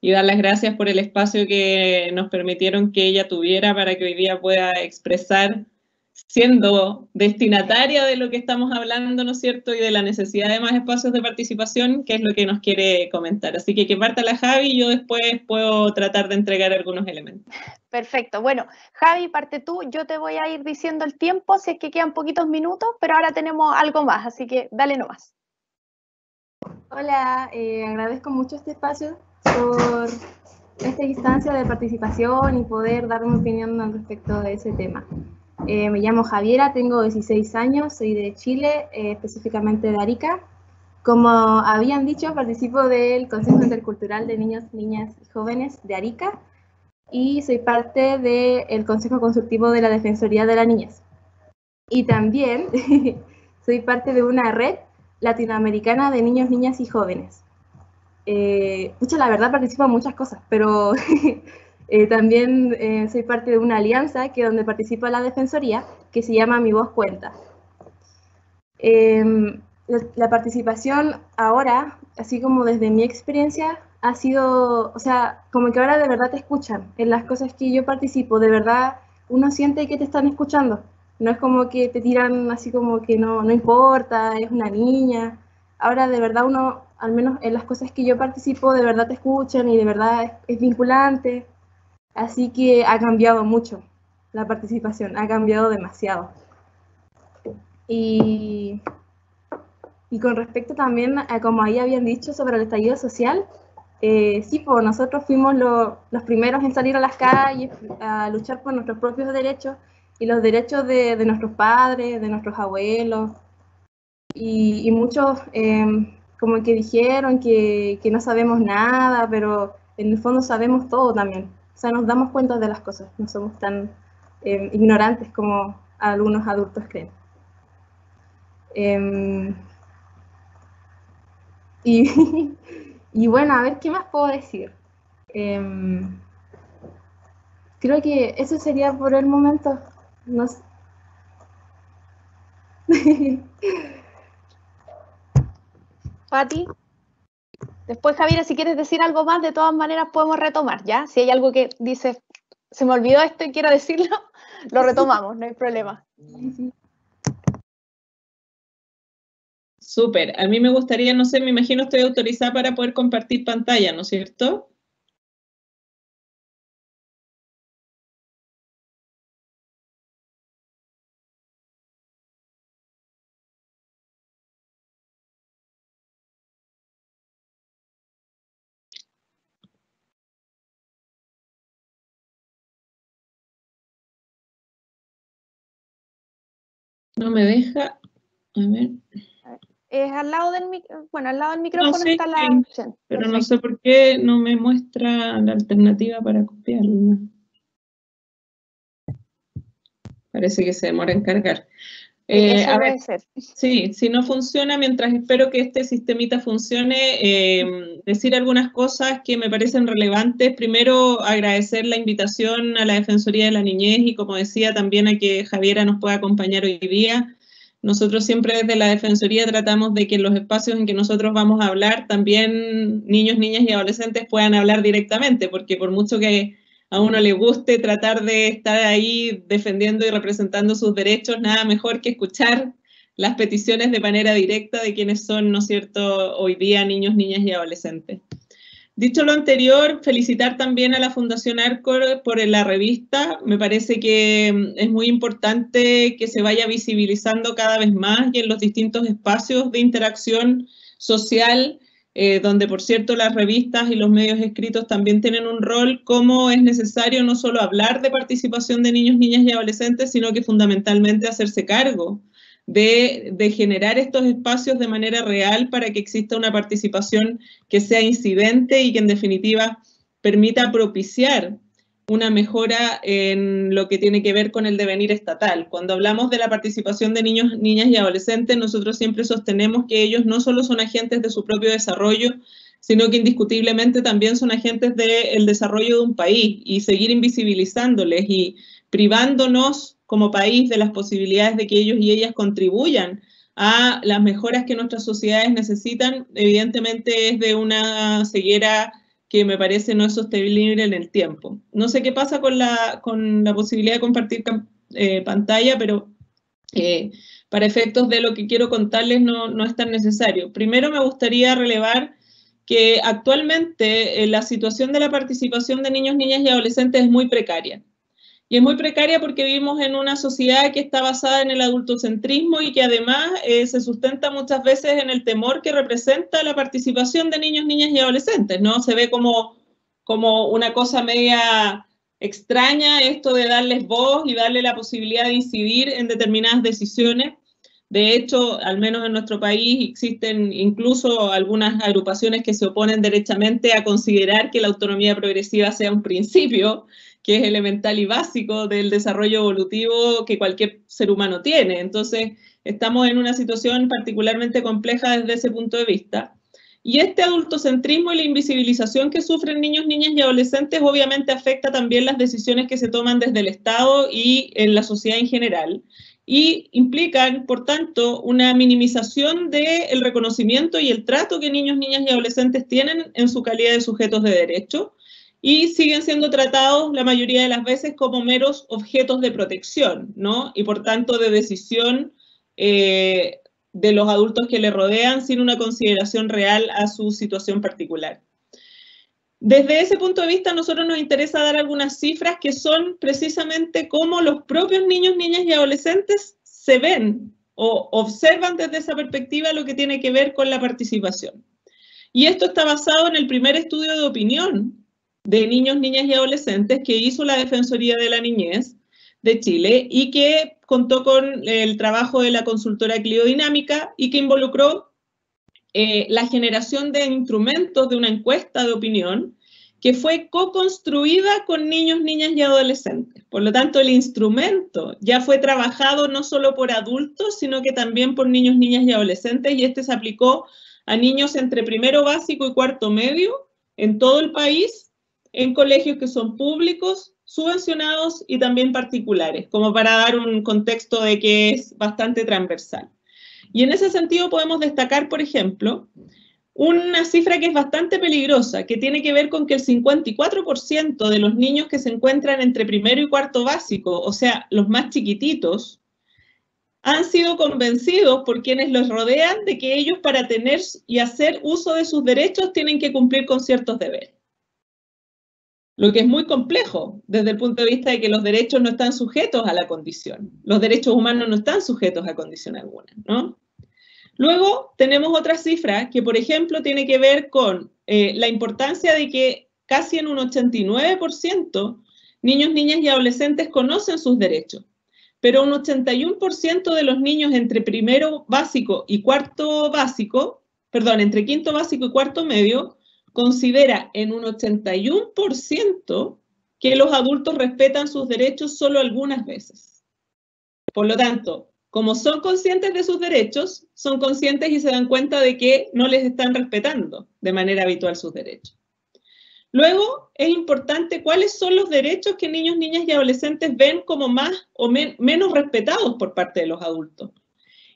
y dar las gracias por el espacio que nos permitieron que ella tuviera para que hoy día pueda expresar, siendo destinataria de lo que estamos hablando, ¿no es cierto?, y de la necesidad de más espacios de participación, que es lo que nos quiere comentar. Así que parta la Javi y yo después puedo tratar de entregar algunos elementos. Perfecto. Bueno, Javi, parte tú. Yo te voy a ir diciendo el tiempo, si es que quedan poquitos minutos, pero ahora tenemos algo más, así que dale nomás. Hola, agradezco mucho este espacio por esta instancia de participación y poder dar mi opinión al respecto de ese tema. Me llamo Javiera, tengo 16 años, soy de Chile, específicamente de Arica. Como habían dicho, participo del Consejo Intercultural de Niños, Niñas y Jóvenes de Arica y soy parte del Consejo Consultivo de la Defensoría de la Niñez. Y también soy parte de una red latinoamericana de niños, niñas y jóvenes. La verdad participo en muchas cosas, pero también soy parte de una alianza donde participa la Defensoría, que se llama Mi Voz Cuenta. La participación ahora, así como desde mi experiencia, ha sido, como que ahora de verdad te escuchan. En las cosas que yo participo, de verdad uno siente que te están escuchando. No es como que te tiran así como que no importa, es una niña. Ahora de verdad uno, al menos en las cosas que yo participo, de verdad te escuchan y de verdad es vinculante. Así que ha cambiado mucho la participación, ha cambiado demasiado. Y con respecto también a como ahí habían dicho sobre el estallido social, sí, pues nosotros fuimos los primeros en salir a las calles a luchar por nuestros propios derechos y los derechos de nuestros padres, de nuestros abuelos. Y muchos como que dijeron que no sabemos nada, pero en el fondo sabemos todo también. O sea, nos damos cuenta de las cosas, no somos tan ignorantes como algunos adultos creen. Y bueno, a ver, ¿qué más puedo decir? Creo que eso sería por el momento. No sé. Pati. Después, Javiera, si quieres decir algo más, de todas maneras podemos retomar, ¿ya? Si hay algo que dices, se me olvidó esto y quiero decirlo, lo retomamos, no hay problema. Súper. A mí me gustaría, no sé, me imagino estoy autorizada para poder compartir pantalla, ¿no es cierto? No me deja. A ver. Es al lado del micrófono, no, sí, está la opción. Pero perfecto. No sé por qué no me muestra la alternativa para copiarla. Parece que se demora en cargar. Eso puede ser. Sí, si no funciona, mientras espero que este sistemita funcione, decir algunas cosas que me parecen relevantes. Primero, agradecer la invitación a la Defensoría de la Niñez y, como decía, también a que Javiera nos pueda acompañar hoy día. Nosotros siempre desde la Defensoría tratamos de que en los espacios en que nosotros vamos a hablar, también niños, niñas y adolescentes puedan hablar directamente, porque por mucho que a uno le guste tratar de estar ahí defendiendo y representando sus derechos, nada mejor que escuchar las peticiones de manera directa de quienes son, ¿no es cierto?, hoy día niños, niñas y adolescentes. Dicho lo anterior, felicitar también a la Fundación ARCOR por la revista. Me parece que es muy importante que se vaya visibilizando cada vez más y en los distintos espacios de interacción social, donde, por cierto, las revistas y los medios escritos también tienen un rol, como es necesario no solo hablar de participación de niños, niñas y adolescentes, sino que fundamentalmente hacerse cargo de generar estos espacios de manera real para que exista una participación que sea incidente y que en definitiva permita propiciar una mejora en lo que tiene que ver con el devenir estatal. Cuando hablamos de la participación de niños, niñas y adolescentes, nosotros siempre sostenemos que ellos no solo son agentes de su propio desarrollo, sino que indiscutiblemente también son agentes del desarrollo de un país, y seguir invisibilizándoles y privándonos como país de las posibilidades de que ellos y ellas contribuyan a las mejoras que nuestras sociedades necesitan, evidentemente es de una ceguera que me parece no es sostenible en el tiempo. No sé qué pasa con la posibilidad de compartir pantalla, pero para efectos de lo que quiero contarles no es tan necesario. Primero me gustaría relevar que actualmente la situación de la participación de niños, niñas y adolescentes es muy precaria. Y es muy precaria porque vivimos en una sociedad que está basada en el adultocentrismo y que además se sustenta muchas veces en el temor que representa la participación de niños, niñas y adolescentes, ¿no? Se ve como una cosa media extraña esto de darles voz y darle la posibilidad de incidir en determinadas decisiones. De hecho, al menos en nuestro país existen incluso algunas agrupaciones que se oponen derechamente a considerar que la autonomía progresiva sea un principio, que es elemental y básico del desarrollo evolutivo que cualquier ser humano tiene. Entonces, estamos en una situación particularmente compleja desde ese punto de vista. Y este adultocentrismo y la invisibilización que sufren niños, niñas y adolescentes obviamente afecta también las decisiones que se toman desde el Estado y en la sociedad en general, y implican, por tanto, una minimización del reconocimiento y el trato que niños, niñas y adolescentes tienen en su calidad de sujetos de derecho, y siguen siendo tratados la mayoría de las veces como meros objetos de protección, ¿no? Y por tanto de decisión de los adultos que le rodean sin una consideración real a su situación particular. Desde ese punto de vista, a nosotros nos interesa dar algunas cifras que son precisamente cómo los propios niños, niñas y adolescentes se ven o observan desde esa perspectiva lo que tiene que ver con la participación. Y esto está basado en el primer estudio de opinión de niños, niñas y adolescentes que hizo la Defensoría de la Niñez de Chile y que contó con el trabajo de la consultora Cliodinamica y que involucró la generación de instrumentos de una encuesta de opinión que fue co-construida con niños, niñas y adolescentes. Por lo tanto, el instrumento ya fue trabajado no solo por adultos, sino que también por niños, niñas y adolescentes, y este se aplicó a niños entre primero básico y cuarto medio en todo el país, en colegios que son públicos, subvencionados y también particulares, como para dar un contexto de que es bastante transversal. Y en ese sentido podemos destacar, por ejemplo, una cifra que es bastante peligrosa, que tiene que ver con que el 54% de los niños que se encuentran entre primero y cuarto básico, o sea, los más chiquititos, han sido convencidos por quienes los rodean de que ellos para tener y hacer uso de sus derechos tienen que cumplir con ciertos deberes. Lo que es muy complejo desde el punto de vista de que los derechos no están sujetos a la condición. Los derechos humanos no están sujetos a condición alguna, ¿no? Luego tenemos otra cifra que, por ejemplo, tiene que ver con la importancia de que casi en un 89% niños, niñas y adolescentes conocen sus derechos, pero un 81% de los niños entre primero básico y cuarto básico, perdón, entre quinto básico y cuarto medio, considera en un 81% que los adultos respetan sus derechos solo algunas veces. Por lo tanto, como son conscientes de sus derechos, son conscientes y se dan cuenta de que no les están respetando de manera habitual sus derechos. Luego, es importante cuáles son los derechos que niños, niñas y adolescentes ven como más o menos respetados por parte de los adultos.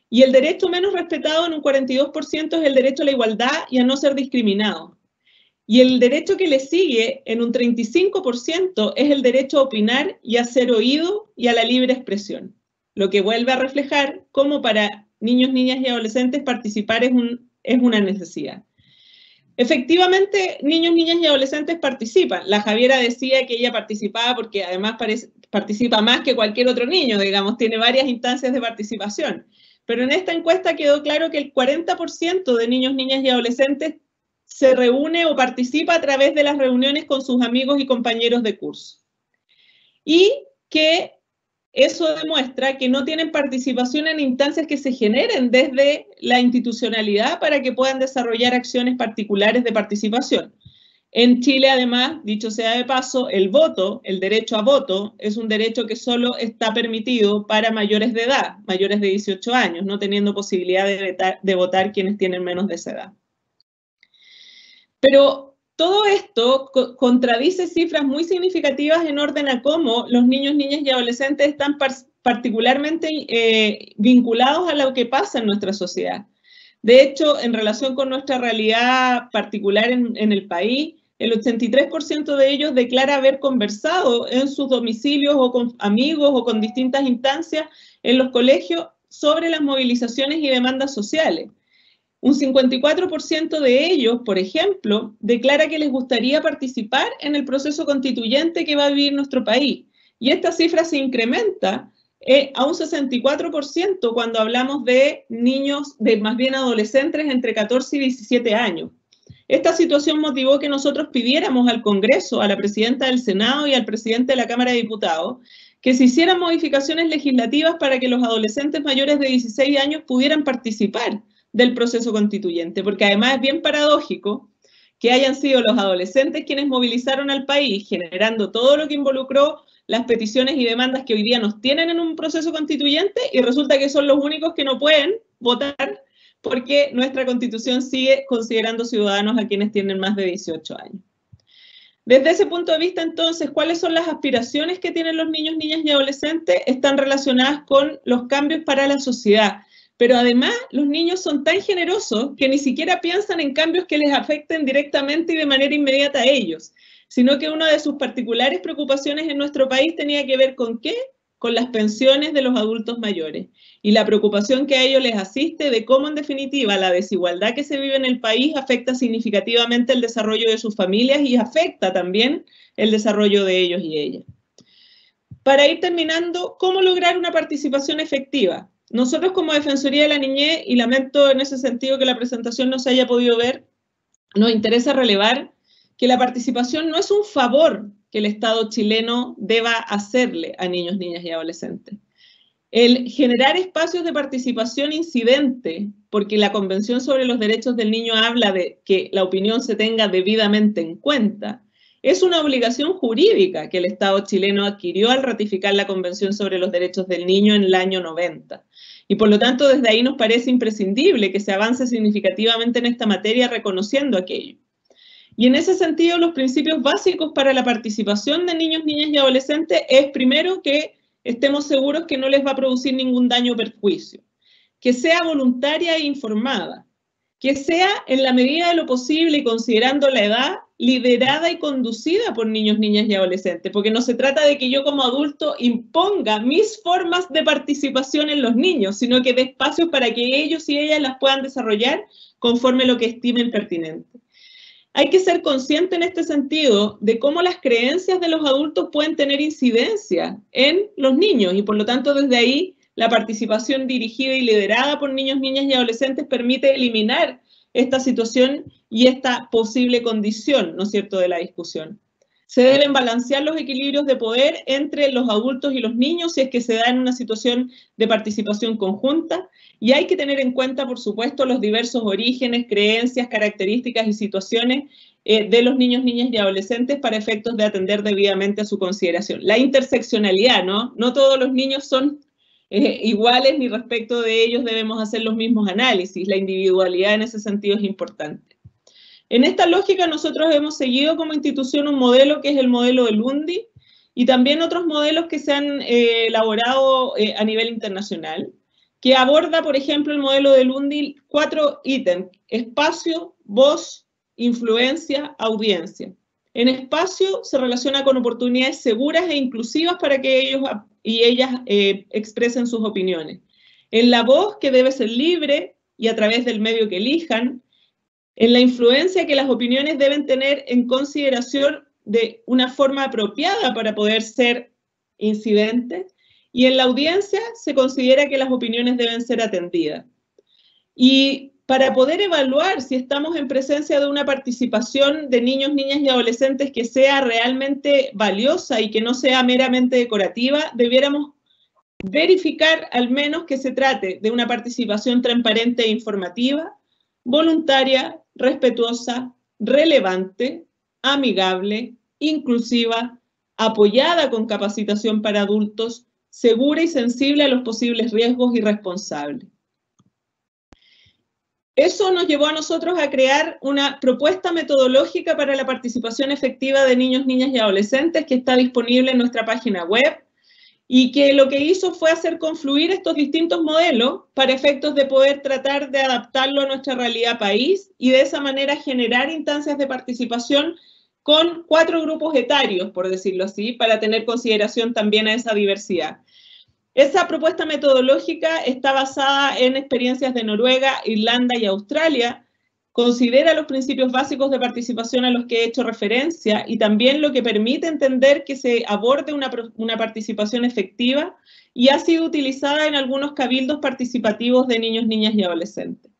Y el derecho menos respetado en un 42% es el derecho a la igualdad y a no ser discriminado. Y el derecho que le sigue en un 35% es el derecho a opinar y a ser oído y a la libre expresión. Lo que vuelve a reflejar cómo para niños, niñas y adolescentes participar es una necesidad. Efectivamente, niños, niñas y adolescentes participan. La Javiera decía que ella participaba porque además participa más que cualquier otro niño, digamos, tiene varias instancias de participación. Pero en esta encuesta quedó claro que el 40% de niños, niñas y adolescentes se reúne o participa a través de las reuniones con sus amigos y compañeros de curso. Y que eso demuestra que no tienen participación en instancias que se generen desde la institucionalidad para que puedan desarrollar acciones particulares de participación. En Chile, además, dicho sea de paso, el voto, el derecho a voto, es un derecho que solo está permitido para mayores de edad, mayores de 18 años, no teniendo posibilidad de votar quienes tienen menos de esa edad. Pero todo esto contradice cifras muy significativas en orden a cómo los niños, niñas y adolescentes están particularmente vinculados a lo que pasa en nuestra sociedad. De hecho, en relación con nuestra realidad particular en el país, el 83% de ellos declara haber conversado en sus domicilios o con amigos o con distintas instancias en los colegios sobre las movilizaciones y demandas sociales. Un 54% de ellos, por ejemplo, declara que les gustaría participar en el proceso constituyente que va a vivir nuestro país. Y esta cifra se incrementa a un 64% cuando hablamos de niños, de más bien adolescentes entre 14 y 17 años. Esta situación motivó que nosotros pidiéramos al Congreso, a la presidenta del Senado y al presidente de la Cámara de Diputados, que se hicieran modificaciones legislativas para que los adolescentes mayores de 16 años pudieran participar del proceso constituyente, porque además es bien paradójico que hayan sido los adolescentes quienes movilizaron al país, generando todo lo que involucró las peticiones y demandas que hoy día nos tienen en un proceso constituyente, y resulta que son los únicos que no pueden votar porque nuestra Constitución sigue considerando ciudadanos a quienes tienen más de 18 años. Desde ese punto de vista, entonces, ¿cuáles son las aspiraciones que tienen los niños, niñas y adolescentes? Están relacionadas con los cambios para la sociedad. Pero además, los niños son tan generosos que ni siquiera piensan en cambios que les afecten directamente y de manera inmediata a ellos, sino que una de sus particulares preocupaciones en nuestro país tenía que ver ¿con qué? Con las pensiones de los adultos mayores. Y la preocupación que a ellos les asiste de cómo, en definitiva, la desigualdad que se vive en el país afecta significativamente el desarrollo de sus familias y afecta también el desarrollo de ellos y ellas. Para ir terminando, ¿cómo lograr una participación efectiva? Nosotros como Defensoría de la Niñez, y lamento en ese sentido que la presentación no se haya podido ver, nos interesa relevar que la participación no es un favor que el Estado chileno deba hacerle a niños, niñas y adolescentes. El generar espacios de participación incidente, porque la Convención sobre los Derechos del Niño habla de que la opinión se tenga debidamente en cuenta, es una obligación jurídica que el Estado chileno adquirió al ratificar la Convención sobre los Derechos del Niño en el año 90. Y por lo tanto, desde ahí nos parece imprescindible que se avance significativamente en esta materia reconociendo aquello. Y en ese sentido, los principios básicos para la participación de niños, niñas y adolescentes es, primero, que estemos seguros que no les va a producir ningún daño o perjuicio, que sea voluntaria e informada, que sea, en la medida de lo posible y considerando la edad, liderada y conducida por niños, niñas y adolescentes, porque no se trata de que yo como adulto imponga mis formas de participación en los niños, sino que dé espacios para que ellos y ellas las puedan desarrollar conforme lo que estimen pertinente. Hay que ser consciente en este sentido de cómo las creencias de los adultos pueden tener incidencia en los niños y por lo tanto desde ahí la participación dirigida y liderada por niños, niñas y adolescentes permite eliminar esta situación y esta posible condición, ¿no es cierto?, de la discusión. Se deben balancear los equilibrios de poder entre los adultos y los niños si es que se da en una situación de participación conjunta y hay que tener en cuenta, por supuesto, los diversos orígenes, creencias, características y situaciones de los niños, niñas y adolescentes para efectos de atender debidamente a su consideración. La interseccionalidad, ¿no? No todos los niños son iguales ni respecto de ellos debemos hacer los mismos análisis. La individualidad en ese sentido es importante. En esta lógica nosotros hemos seguido como institución un modelo que es el modelo de Lundi y también otros modelos que se han elaborado a nivel internacional, que aborda, por ejemplo, el modelo de Lundi 4 ítems: espacio, voz, influencia, audiencia. En espacio se relaciona con oportunidades seguras e inclusivas para que ellos y ellas expresen sus opiniones. En la voz, que debe ser libre y a través del medio que elijan. En la influencia, que las opiniones deben tener en consideración de una forma apropiada para poder ser incidentes. Y en la audiencia se considera que las opiniones deben ser atendidas. Y para poder evaluar si estamos en presencia de una participación de niños, niñas y adolescentes que sea realmente valiosa y que no sea meramente decorativa, debiéramos verificar al menos que se trate de una participación transparente e informativa, voluntaria, respetuosa, relevante, amigable, inclusiva, apoyada con capacitación para adultos, segura y sensible a los posibles riesgos y responsable. Eso nos llevó a nosotros a crear una propuesta metodológica para la participación efectiva de niños, niñas y adolescentes que está disponible en nuestra página web y que lo que hizo fue hacer confluir estos distintos modelos para efectos de poder tratar de adaptarlo a nuestra realidad país y de esa manera generar instancias de participación con 4 grupos etarios, por decirlo así, para tener consideración también a esa diversidad. Esa propuesta metodológica está basada en experiencias de Noruega, Irlanda y Australia, considera los principios básicos de participación a los que he hecho referencia y también lo que permite entender que se aborde una participación efectiva y ha sido utilizada en algunos cabildos participativos de niños, niñas y adolescentes.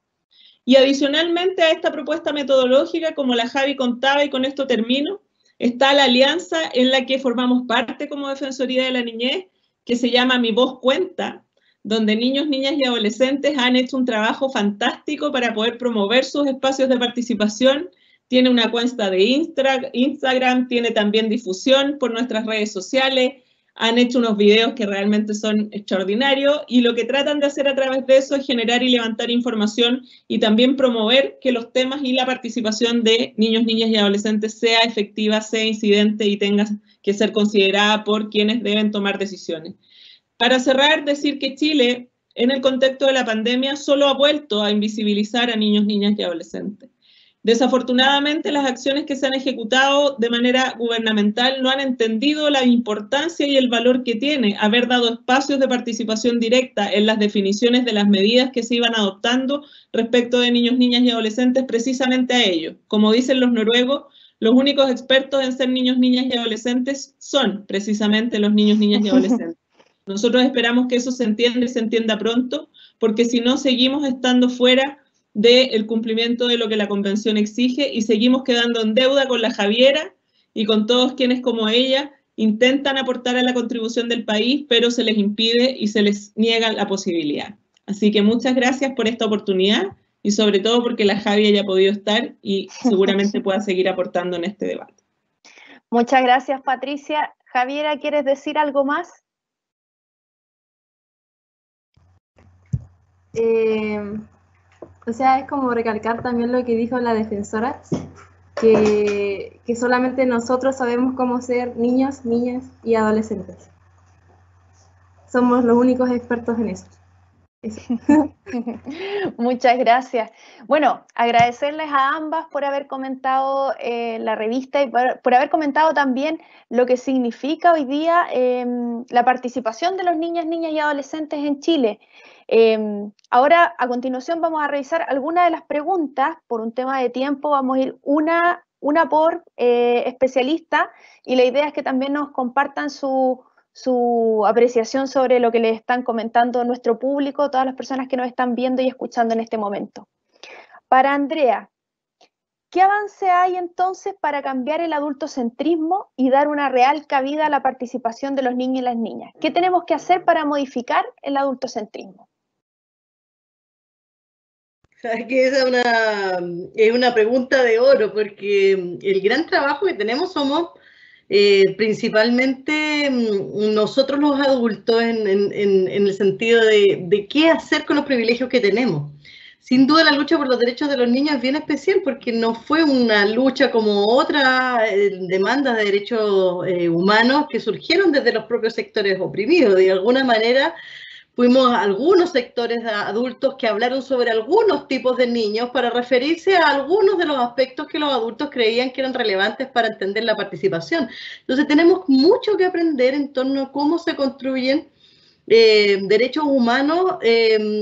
Y adicionalmente a esta propuesta metodológica, como la Javi contaba, y con esto termino, está la alianza en la que formamos parte como Defensoría de la Niñez, que se llama Mi Voz Cuenta, donde niños, niñas y adolescentes han hecho un trabajo fantástico para poder promover sus espacios de participación. Tiene una cuenta de Instagram, tiene también difusión por nuestras redes sociales, han hecho unos videos que realmente son extraordinarios y lo que tratan de hacer a través de eso es generar y levantar información y también promover que los temas y la participación de niños, niñas y adolescentes sea efectiva, sea incidente y tenga que ser considerada por quienes deben tomar decisiones. Para cerrar, decir que Chile, en el contexto de la pandemia, solo ha vuelto a invisibilizar a niños, niñas y adolescentes. Desafortunadamente, las acciones que se han ejecutado de manera gubernamental no han entendido la importancia y el valor que tiene haber dado espacios de participación directa en las definiciones de las medidas que se iban adoptando respecto de niños, niñas y adolescentes precisamente a ellos. Como dicen los noruegos, los únicos expertos en ser niños, niñas y adolescentes son precisamente los niños, niñas y adolescentes. Nosotros esperamos que eso se entienda y se entienda pronto, porque si no seguimos estando fuera del cumplimiento de lo que la Convención exige y seguimos quedando en deuda con la Javiera y con todos quienes como ella intentan aportar a la contribución del país, pero se les impide y se les niega la posibilidad. Así que muchas gracias por esta oportunidad y sobre todo porque la Javi haya podido estar y seguramente pueda seguir aportando en este debate. Muchas gracias, Patricia. Javiera, ¿quieres decir algo más? O sea, es como recalcar también lo que dijo la defensora, que solamente nosotros sabemos cómo ser niños, niñas y adolescentes. Somos los únicos expertos en eso. Muchas gracias. Bueno, agradecerles a ambas por haber comentado la revista y por haber comentado también lo que significa hoy día la participación de los niños, niñas y adolescentes en Chile. Ahora, a continuación, vamos a revisar algunas de las preguntas. Por un tema de tiempo, vamos a ir una por especialista y la idea es que también nos compartan su apreciación sobre lo que les están comentando nuestro público, todas las personas que nos están viendo y escuchando en este momento. Para Andrea, ¿qué avance hay entonces para cambiar el adultocentrismo y dar una real cabida a la participación de los niños y las niñas? ¿Qué tenemos que hacer para modificar el adultocentrismo? Que es una pregunta de oro, porque el gran trabajo que tenemos somos principalmente nosotros los adultos en el sentido de qué hacer con los privilegios que tenemos. Sin duda la lucha por los derechos de los niños es bien especial porque no fue una lucha como otras demandas de derechos humanos que surgieron desde los propios sectores oprimidos. De alguna manera fuimos algunos sectores adultos que hablaron sobre algunos tipos de niños para referirse a algunos de los aspectos que los adultos creían que eran relevantes para entender la participación. Entonces tenemos mucho que aprender en torno a cómo se construyen derechos humanos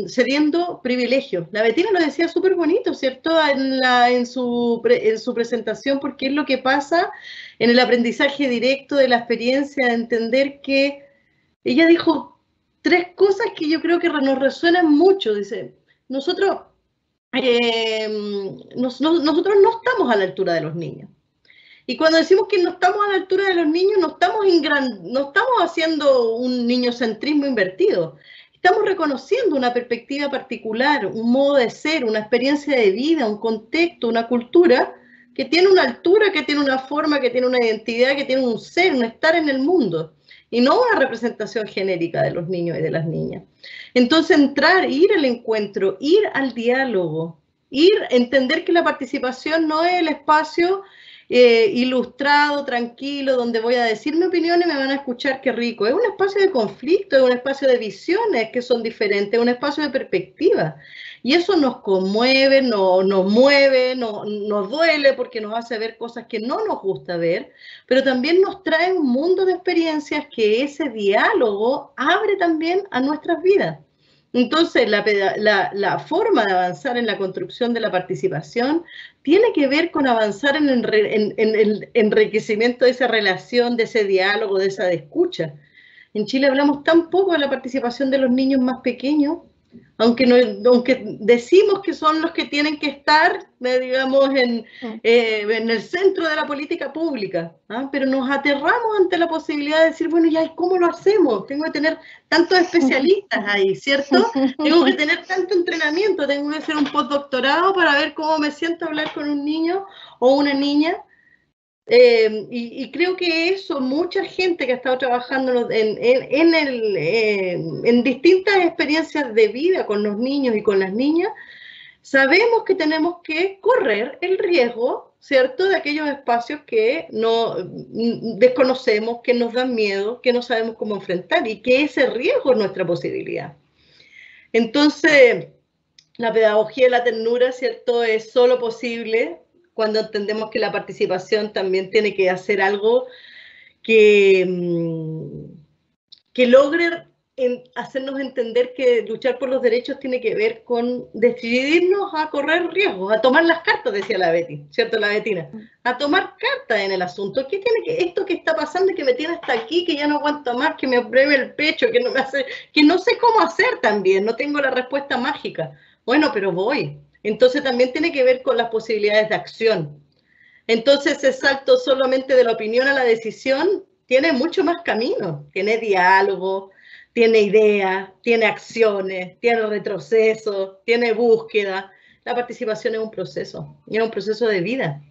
cediendo privilegios. La Bettina lo decía súper bonito, ¿cierto? En su presentación, porque es lo que pasa en el aprendizaje directo de la experiencia, de entender que ella dijo 3 cosas que yo creo que nos resuenan mucho. Dice, nosotros no estamos a la altura de los niños. Y cuando decimos que no estamos a la altura de los niños, no estamos haciendo un niñocentrismo invertido. Estamos reconociendo una perspectiva particular, un modo de ser, una experiencia de vida, un contexto, una cultura que tiene una altura, que tiene una forma, que tiene una identidad, que tiene un ser, un estar en el mundo, y no una representación genérica de los niños y de las niñas. Entonces entrar, ir al encuentro, ir al diálogo, entender que la participación no es el espacio ilustrado, tranquilo, donde voy a decir mi opinión y me van a escuchar, qué rico. Es un espacio de conflicto, es un espacio de visiones que son diferentes, es un espacio de perspectiva. Y eso nos conmueve, nos mueve, nos duele porque nos hace ver cosas que no nos gusta ver, pero también nos trae un mundo de experiencias que ese diálogo abre también a nuestras vidas. Entonces, la forma de avanzar en la construcción de la participación tiene que ver con avanzar en el enriquecimiento de esa relación, de ese diálogo, de esa escucha. En Chile hablamos tan poco de la participación de los niños más pequeños, aunque decimos que son los que tienen que estar, digamos, en el centro de la política pública, ¿ah? Pero nos aterramos ante la posibilidad de decir, bueno, ya, ¿y cómo lo hacemos? Tengo que tener tantos especialistas ahí, ¿cierto? Tengo que tener tanto entrenamiento, tengo que hacer un postdoctorado para ver cómo me siento a hablar con un niño o una niña. Y creo que eso, mucha gente que ha estado trabajando en distintas experiencias de vida con los niños y con las niñas, sabemos que tenemos que correr el riesgo, ¿cierto?, de aquellos espacios que no desconocemos, que nos dan miedo, que no sabemos cómo enfrentar, y que ese riesgo es nuestra posibilidad. Entonces, la pedagogía de la ternura, ¿cierto?, es solo posible cuando entendemos que la participación también tiene que hacer algo que logre hacernos entender que luchar por los derechos tiene que ver con decidirnos a correr riesgos, a tomar las cartas, decía la Betty, ¿cierto?, la Betina, a tomar cartas en el asunto. ¿Qué tiene que esto que está pasando y que me tiene hasta aquí, que ya no aguanto más, que me oprime el pecho, que no me hace, que no sé cómo hacer también, no tengo la respuesta mágica? Bueno, pero voy. Entonces también tiene que ver con las posibilidades de acción. Entonces ese salto solamente de la opinión a la decisión tiene mucho más camino, tiene diálogo, tiene ideas, tiene acciones, tiene retroceso, tiene búsqueda. La participación es un proceso de vida.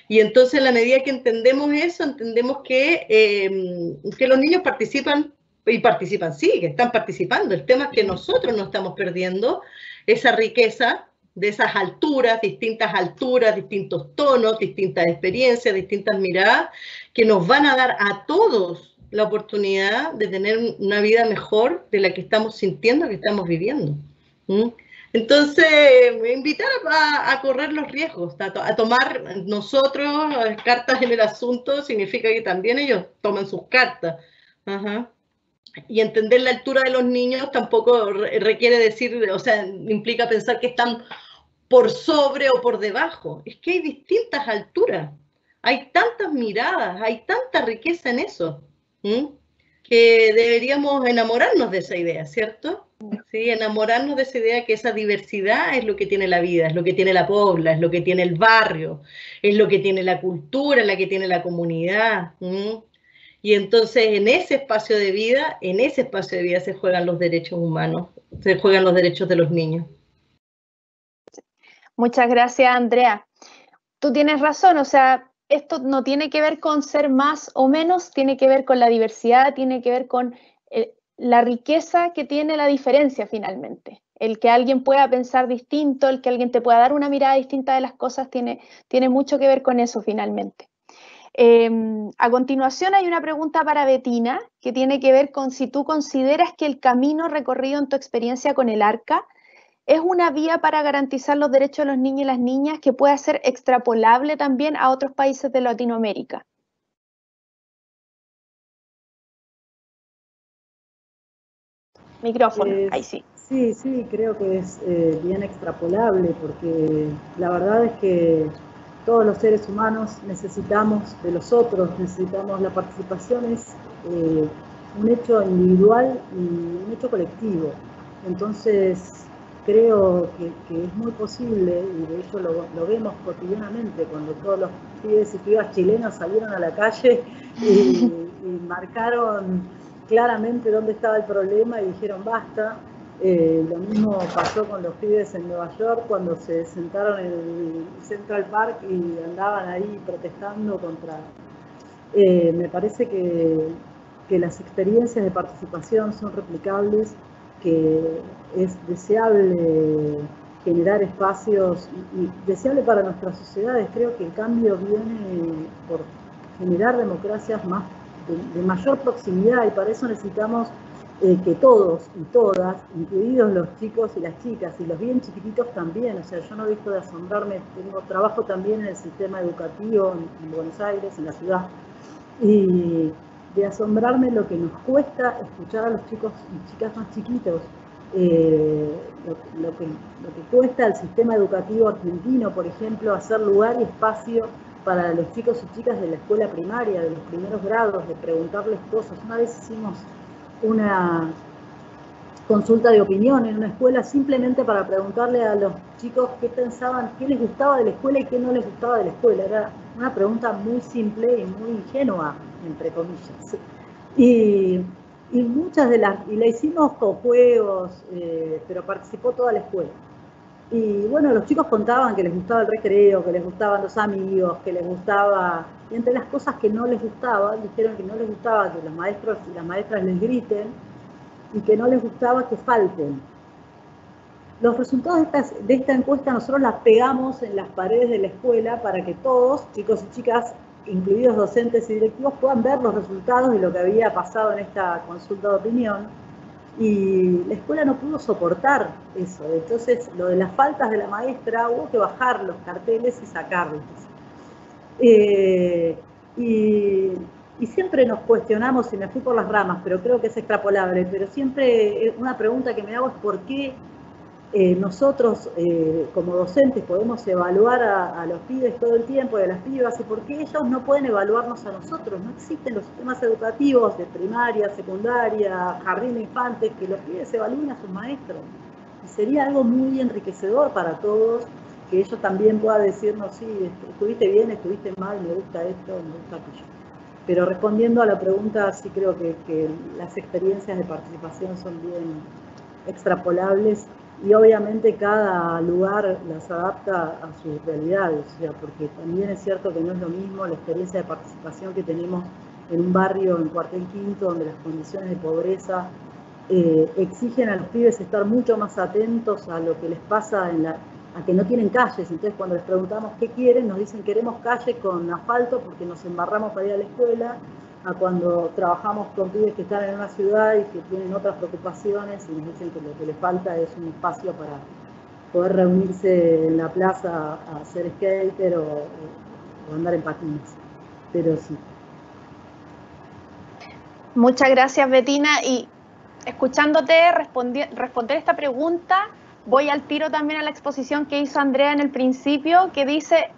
Y entonces en la medida que entendemos eso, entendemos que los niños participan, y participan, sí, que están participando. El tema es que nosotros no estamos perdiendo esa riqueza de esas alturas, distintos tonos, distintas experiencias, distintas miradas, que nos van a dar a todos la oportunidad de tener una vida mejor de la que estamos sintiendo, que estamos viviendo. Entonces, invitar a correr los riesgos, a tomar nosotros cartas en el asunto, significa que también ellos toman sus cartas. Y entender la altura de los niños tampoco requiere decir, o sea, implica pensar que están por sobre o por debajo. Es que hay distintas alturas, hay tantas miradas, hay tanta riqueza en eso, que deberíamos enamorarnos de esa idea, ¿cierto? Sí, enamorarnos de esa idea, que esa diversidad es lo que tiene la vida, es lo que tiene la pobla, es lo que tiene el barrio, es lo que tiene la cultura, es la que tiene la comunidad. Y entonces en ese espacio de vida se juegan los derechos humanos, se juegan los derechos de los niños. Muchas gracias, Andrea. Tú tienes razón, o sea, esto no tiene que ver con ser más o menos, tiene que ver con la diversidad, tiene que ver con la riqueza que tiene la diferencia finalmente. El que alguien pueda pensar distinto, el que alguien te pueda dar una mirada distinta de las cosas, tiene mucho que ver con eso finalmente. A continuación hay una pregunta para Bettina que tiene que ver con si tú consideras que el camino recorrido en tu experiencia con el ARCA es una vía para garantizar los derechos de los niños y las niñas que pueda ser extrapolable también a otros países de Latinoamérica. Micrófono, ahí sí. Sí, creo que es bien extrapolable, porque la verdad es que todos los seres humanos necesitamos de los otros, necesitamos la participación, es un hecho individual y un hecho colectivo. Entonces, creo que es muy posible, y de hecho lo vemos cotidianamente, cuando todos los pibes y pibas chilenos salieron a la calle y marcaron claramente dónde estaba el problema y dijeron basta, Lo mismo pasó con los pibes en Nueva York cuando se sentaron en el Central Park y andaban ahí protestando contra... me parece que las experiencias de participación son replicables, que es deseable generar espacios y deseable para nuestras sociedades. Creo que el cambio viene por generar democracias más de mayor proximidad, y para eso necesitamos que todos y todas, incluidos los chicos y las chicas, y los bien chiquititos también, o sea, yo no dejo de asombrarme, trabajo también en el sistema educativo en Buenos Aires, en la ciudad, y de asombrarme lo que nos cuesta escuchar a los chicos y chicas más chiquitos, lo que cuesta al sistema educativo argentino, por ejemplo, hacer lugar y espacio para los chicos y chicas de la escuela primaria, de los primeros grados, de preguntarles cosas. Una vez hicimos una consulta de opinión en una escuela simplemente para preguntarle a los chicos qué pensaban, qué les gustaba de la escuela y qué no les gustaba de la escuela. Era una pregunta muy simple y muy ingenua, entre comillas. Y muchas de las, y la hicimos con juegos, pero participó toda la escuela. Y bueno, los chicos contaban que les gustaba el recreo, que les gustaban los amigos, que les gustaba, y entre las cosas que no les gustaba, dijeron que no les gustaba que los maestros y las maestras les griten, y que no les gustaba que falten. Los resultados de esta encuesta nosotros las pegamos en las paredes de la escuela para que todos, chicos y chicas, incluidos docentes y directivos, puedan ver los resultados de lo que había pasado en esta consulta de opinión. Y la escuela no pudo soportar eso. Entonces, lo de las faltas de la maestra, hubo que bajar los carteles y sacarlos. Y siempre nos cuestionamos, y me fui por las ramas, pero creo que es extrapolable, pero siempre una pregunta que me hago es por qué nosotros como docentes podemos evaluar a los pibes todo el tiempo y a las pibas, y por qué ellos no pueden evaluarnos a nosotros. No existen los sistemas educativos de primaria, secundaria, jardín de infantes, que los pibes evalúen a sus maestros. Y sería algo muy enriquecedor para todos, que ellos también puedan decirnos, sí, estuviste bien, estuviste mal, me gusta esto, me gusta aquello. Pero respondiendo a la pregunta, sí creo que las experiencias de participación son bien extrapolables, y obviamente cada lugar las adapta a sus realidades, o sea, porque también es cierto que no es lo mismo la experiencia de participación que tenemos en un barrio, en Cuartel Quinto, donde las condiciones de pobreza exigen a los pibes estar mucho más atentos a lo que les pasa a que no tienen calles. Entonces, cuando les preguntamos qué quieren, nos dicen queremos calle con asfalto porque nos embarramos para ir a la escuela, a cuando trabajamos con pibes que están en una ciudad y que tienen otras preocupaciones y nos dicen que lo que les falta es un espacio para poder reunirse en la plaza a hacer skater o andar en patines. Pero sí. Muchas gracias, Betina. Y escuchándote responder esta pregunta, voy al tiro también a la exposición que hizo Andrea en el principio, que dice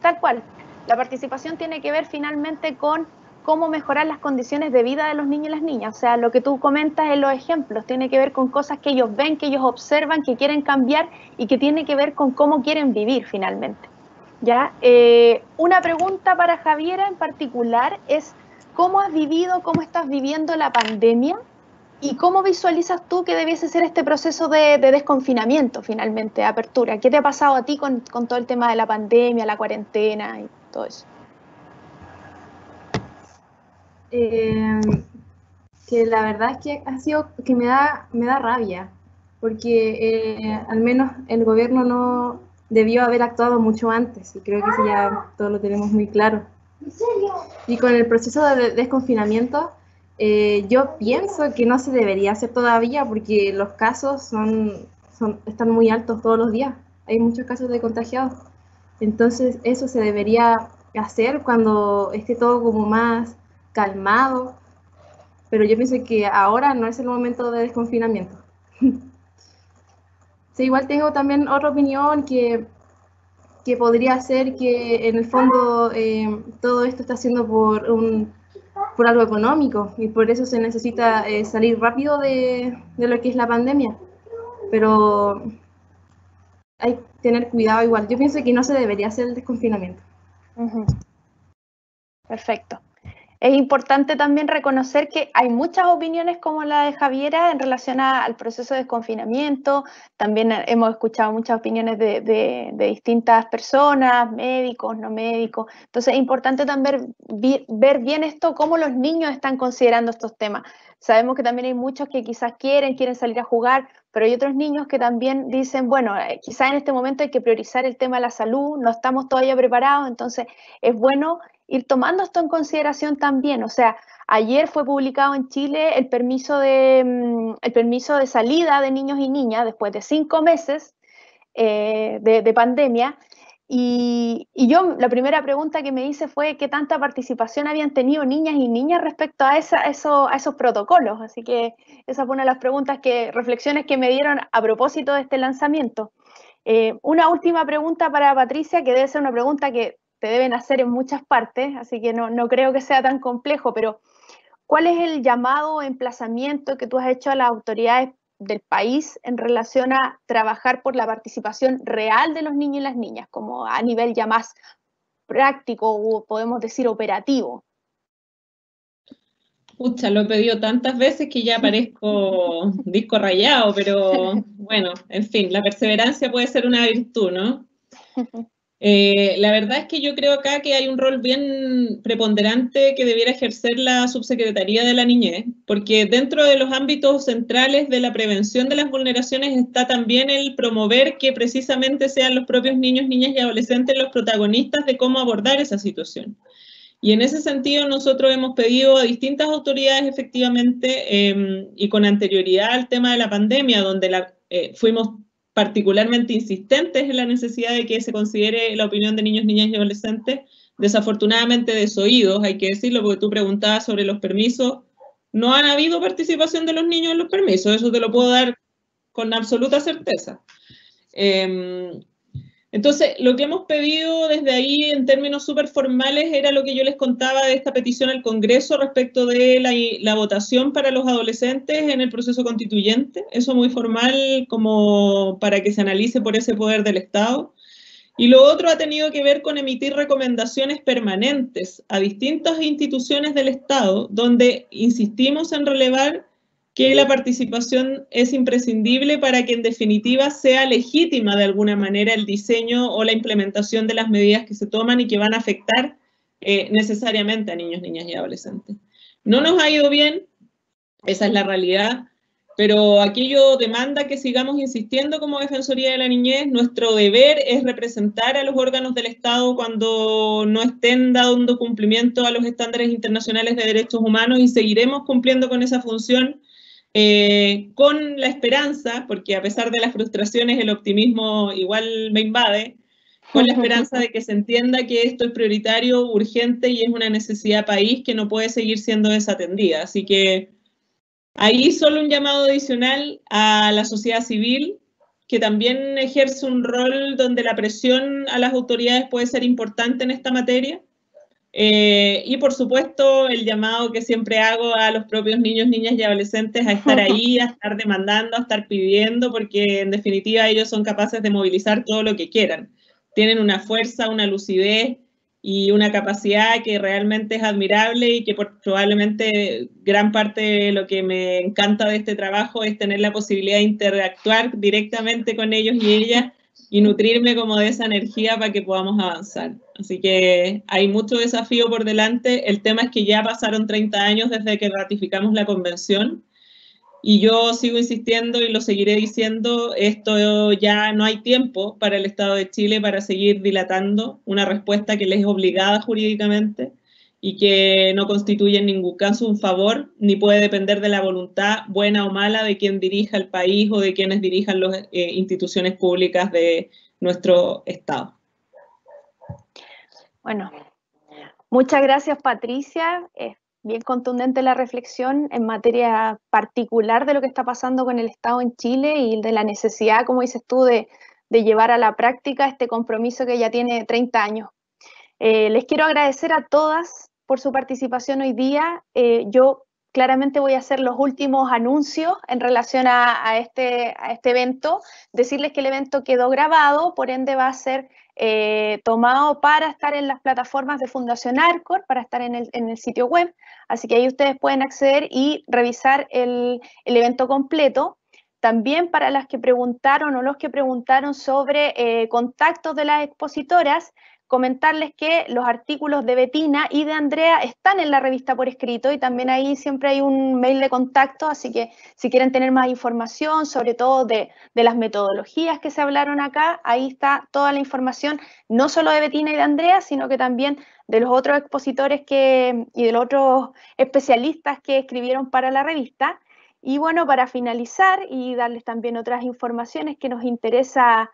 tal cual, la participación tiene que ver finalmente con cómo mejorar las condiciones de vida de los niños y las niñas. O sea, lo que tú comentas en los ejemplos tiene que ver con cosas que ellos ven, que ellos observan, que quieren cambiar y que tiene que ver con cómo quieren vivir finalmente. ¿Ya? Una pregunta para Javiera en particular es, ¿cómo has vivido, cómo estás viviendo la pandemia y cómo visualizas tú que debiese ser este proceso de desconfinamiento finalmente, de apertura? ¿Qué te ha pasado a ti con todo el tema de la pandemia, la cuarentena y todo eso? Que la verdad es que ha sido que me da rabia, porque al menos el gobierno no debió haber actuado mucho antes, y creo que eso ya todos lo tenemos muy claro. ¿En serio? Y con el proceso de desconfinamiento, yo pienso que no se debería hacer todavía, porque los casos están muy altos todos los días, hay muchos casos de contagiados. Entonces eso se debería hacer cuando esté todo como más calmado, pero yo pienso que ahora no es el momento de desconfinamiento. Sí, igual tengo también otra opinión que podría ser que en el fondo todo esto está haciendo por algo económico, y por eso se necesita salir rápido de lo que es la pandemia, pero hay que tener cuidado igual. Yo pienso que no se debería hacer el desconfinamiento. Perfecto. Es importante también reconocer que hay muchas opiniones como la de Javiera en relación al proceso de desconfinamiento. También hemos escuchado muchas opiniones de distintas personas, médicos, no médicos. Entonces es importante también ver bien esto, cómo los niños están considerando estos temas. Sabemos que también hay muchos que quizás quieren salir a jugar, pero hay otros niños que también dicen, bueno, quizás en este momento hay que priorizar el tema de la salud, no estamos todavía preparados, entonces es bueno ir tomando esto en consideración también. O sea, ayer fue publicado en Chile el permiso de salida de niños y niñas después de 5 meses de pandemia. Y yo, la primera pregunta que me hice fue qué tanta participación habían tenido niñas y niñas respecto a esos protocolos. Así que esa fue una de las reflexiones que me dieron a propósito de este lanzamiento. Una última pregunta para Patricia, que debe ser una pregunta que te deben hacer en muchas partes, así que no creo que sea tan complejo, pero ¿cuál es el llamado o emplazamiento que tú has hecho a las autoridades del país en relación a trabajar por la participación real de los niños y las niñas, como a nivel ya más práctico o podemos decir operativo? Pucha, lo he pedido tantas veces que ya parezco disco rayado, pero bueno, en fin, la perseverancia puede ser una virtud, ¿no? La verdad es que yo creo acá que hay un rol bien preponderante que debiera ejercer la Subsecretaría de la Niñez, porque dentro de los ámbitos centrales de la prevención de las vulneraciones está también el promover que precisamente sean los propios niños, niñas y adolescentes los protagonistas de cómo abordar esa situación. Y en ese sentido nosotros hemos pedido a distintas autoridades efectivamente y con anterioridad al tema de la pandemia, donde fuimos particularmente insistentes en la necesidad de que se considere la opinión de niños, niñas y adolescentes, desafortunadamente desoídos, hay que decirlo, porque tú preguntabas sobre los permisos, no han habido participación de los niños en los permisos, eso te lo puedo dar con absoluta certeza. Entonces, lo que hemos pedido desde ahí en términos súper formales era lo que yo les contaba de esta petición al Congreso respecto de la votación para los adolescentes en el proceso constituyente, eso muy formal como para que se analice por ese poder del Estado. Y lo otro ha tenido que ver con emitir recomendaciones permanentes a distintas instituciones del Estado, donde insistimos en relevar que la participación es imprescindible para que en definitiva sea legítima de alguna manera el diseño o la implementación de las medidas que se toman y que van a afectar necesariamente a niños, niñas y adolescentes. No nos ha ido bien, esa es la realidad, pero aquello demanda que sigamos insistiendo como Defensoría de la Niñez. Nuestro deber es representar a los órganos del Estado cuando no estén dando cumplimiento a los estándares internacionales de derechos humanos y seguiremos cumpliendo con esa función. Con la esperanza, porque a pesar de las frustraciones el optimismo igual me invade, con la esperanza de que se entienda que esto es prioritario, urgente y es una necesidad país que no puede seguir siendo desatendida. Así que ahí solo un llamado adicional a la sociedad civil, que también ejerce un rol donde la presión a las autoridades puede ser importante en esta materia. Y por supuesto el llamado que siempre hago a los propios niños, niñas y adolescentes a estar ahí, a estar demandando, a estar pidiendo, porque en definitiva ellos son capaces de movilizar todo lo que quieran. Tienen una fuerza, una lucidez y una capacidad que realmente es admirable y que probablemente gran parte de lo que me encanta de este trabajo es tener la posibilidad de interactuar directamente con ellos y ellas y nutrirme como de esa energía para que podamos avanzar. Así que hay mucho desafío por delante. El tema es que ya pasaron 30 años desde que ratificamos la convención y yo sigo insistiendo y lo seguiré diciendo, esto ya no hay tiempo para el Estado de Chile para seguir dilatando una respuesta que les es obligada jurídicamente y que no constituye en ningún caso un favor, ni puede depender de la voluntad buena o mala de quien dirija el país o de quienes dirijan las instituciones públicas de nuestro Estado. Bueno, muchas gracias, Patricia. Bien contundente la reflexión en materia particular de lo que está pasando con el Estado en Chile y de la necesidad, como dices tú, de llevar a la práctica este compromiso que ya tiene 30 años. Les quiero agradecer a todas por su participación hoy día. Yo claramente voy a hacer los últimos anuncios en relación a este evento. Decirles que el evento quedó grabado, por ende va a ser tomado para estar en las plataformas de Fundación Arcor, para estar en el sitio web, así que ahí ustedes pueden acceder y revisar el evento completo. También para las que preguntaron o los que preguntaron sobre contactos de las expositoras, comentarles que los artículos de Betina y de Andrea están en la revista por escrito y también ahí siempre hay un mail de contacto, así que si quieren tener más información, sobre todo de las metodologías que se hablaron acá, ahí está toda la información, no solo de Betina y de Andrea, sino que también de los otros expositores y de los otros especialistas que escribieron para la revista. Y bueno, para finalizar y darles también otras informaciones que nos interesa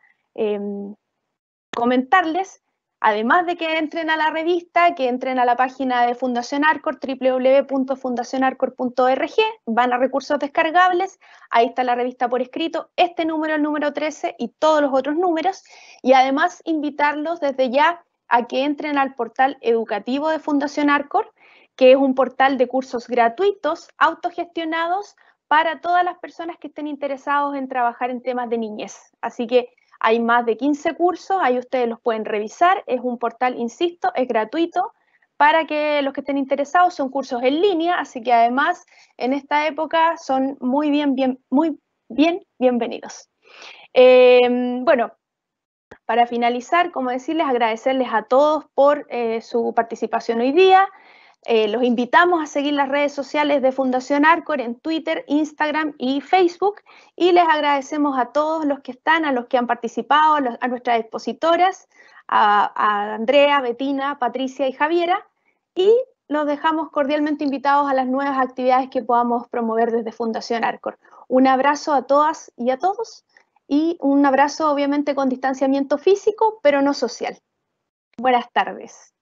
comentarles, además de que entren a la revista, que entren a la página de Fundación Arcor, www.fundacionarcor.org, van a recursos descargables, ahí está la revista por escrito, este número, el número 13 y todos los otros números, y además invitarlos desde ya a que entren al portal educativo de Fundación Arcor, que es un portal de cursos gratuitos, autogestionados, para todas las personas que estén interesados en trabajar en temas de niñez. Así que hay más de 15 cursos, ahí ustedes los pueden revisar, es un portal, insisto, es gratuito, para que los que estén interesados, son cursos en línea, así que además en esta época son muy bienvenidos. Bueno, para finalizar, como decirles, agradecerles a todos por su participación hoy día. Los invitamos a seguir las redes sociales de Fundación Arcor en Twitter, Instagram y Facebook, y les agradecemos a todos los que están, a los que han participado, a nuestras expositoras, a Andrea, Betina, Patricia y Javiera, y los dejamos cordialmente invitados a las nuevas actividades que podamos promover desde Fundación Arcor. Un abrazo a todas y a todos, y un abrazo obviamente con distanciamiento físico, pero no social. Buenas tardes.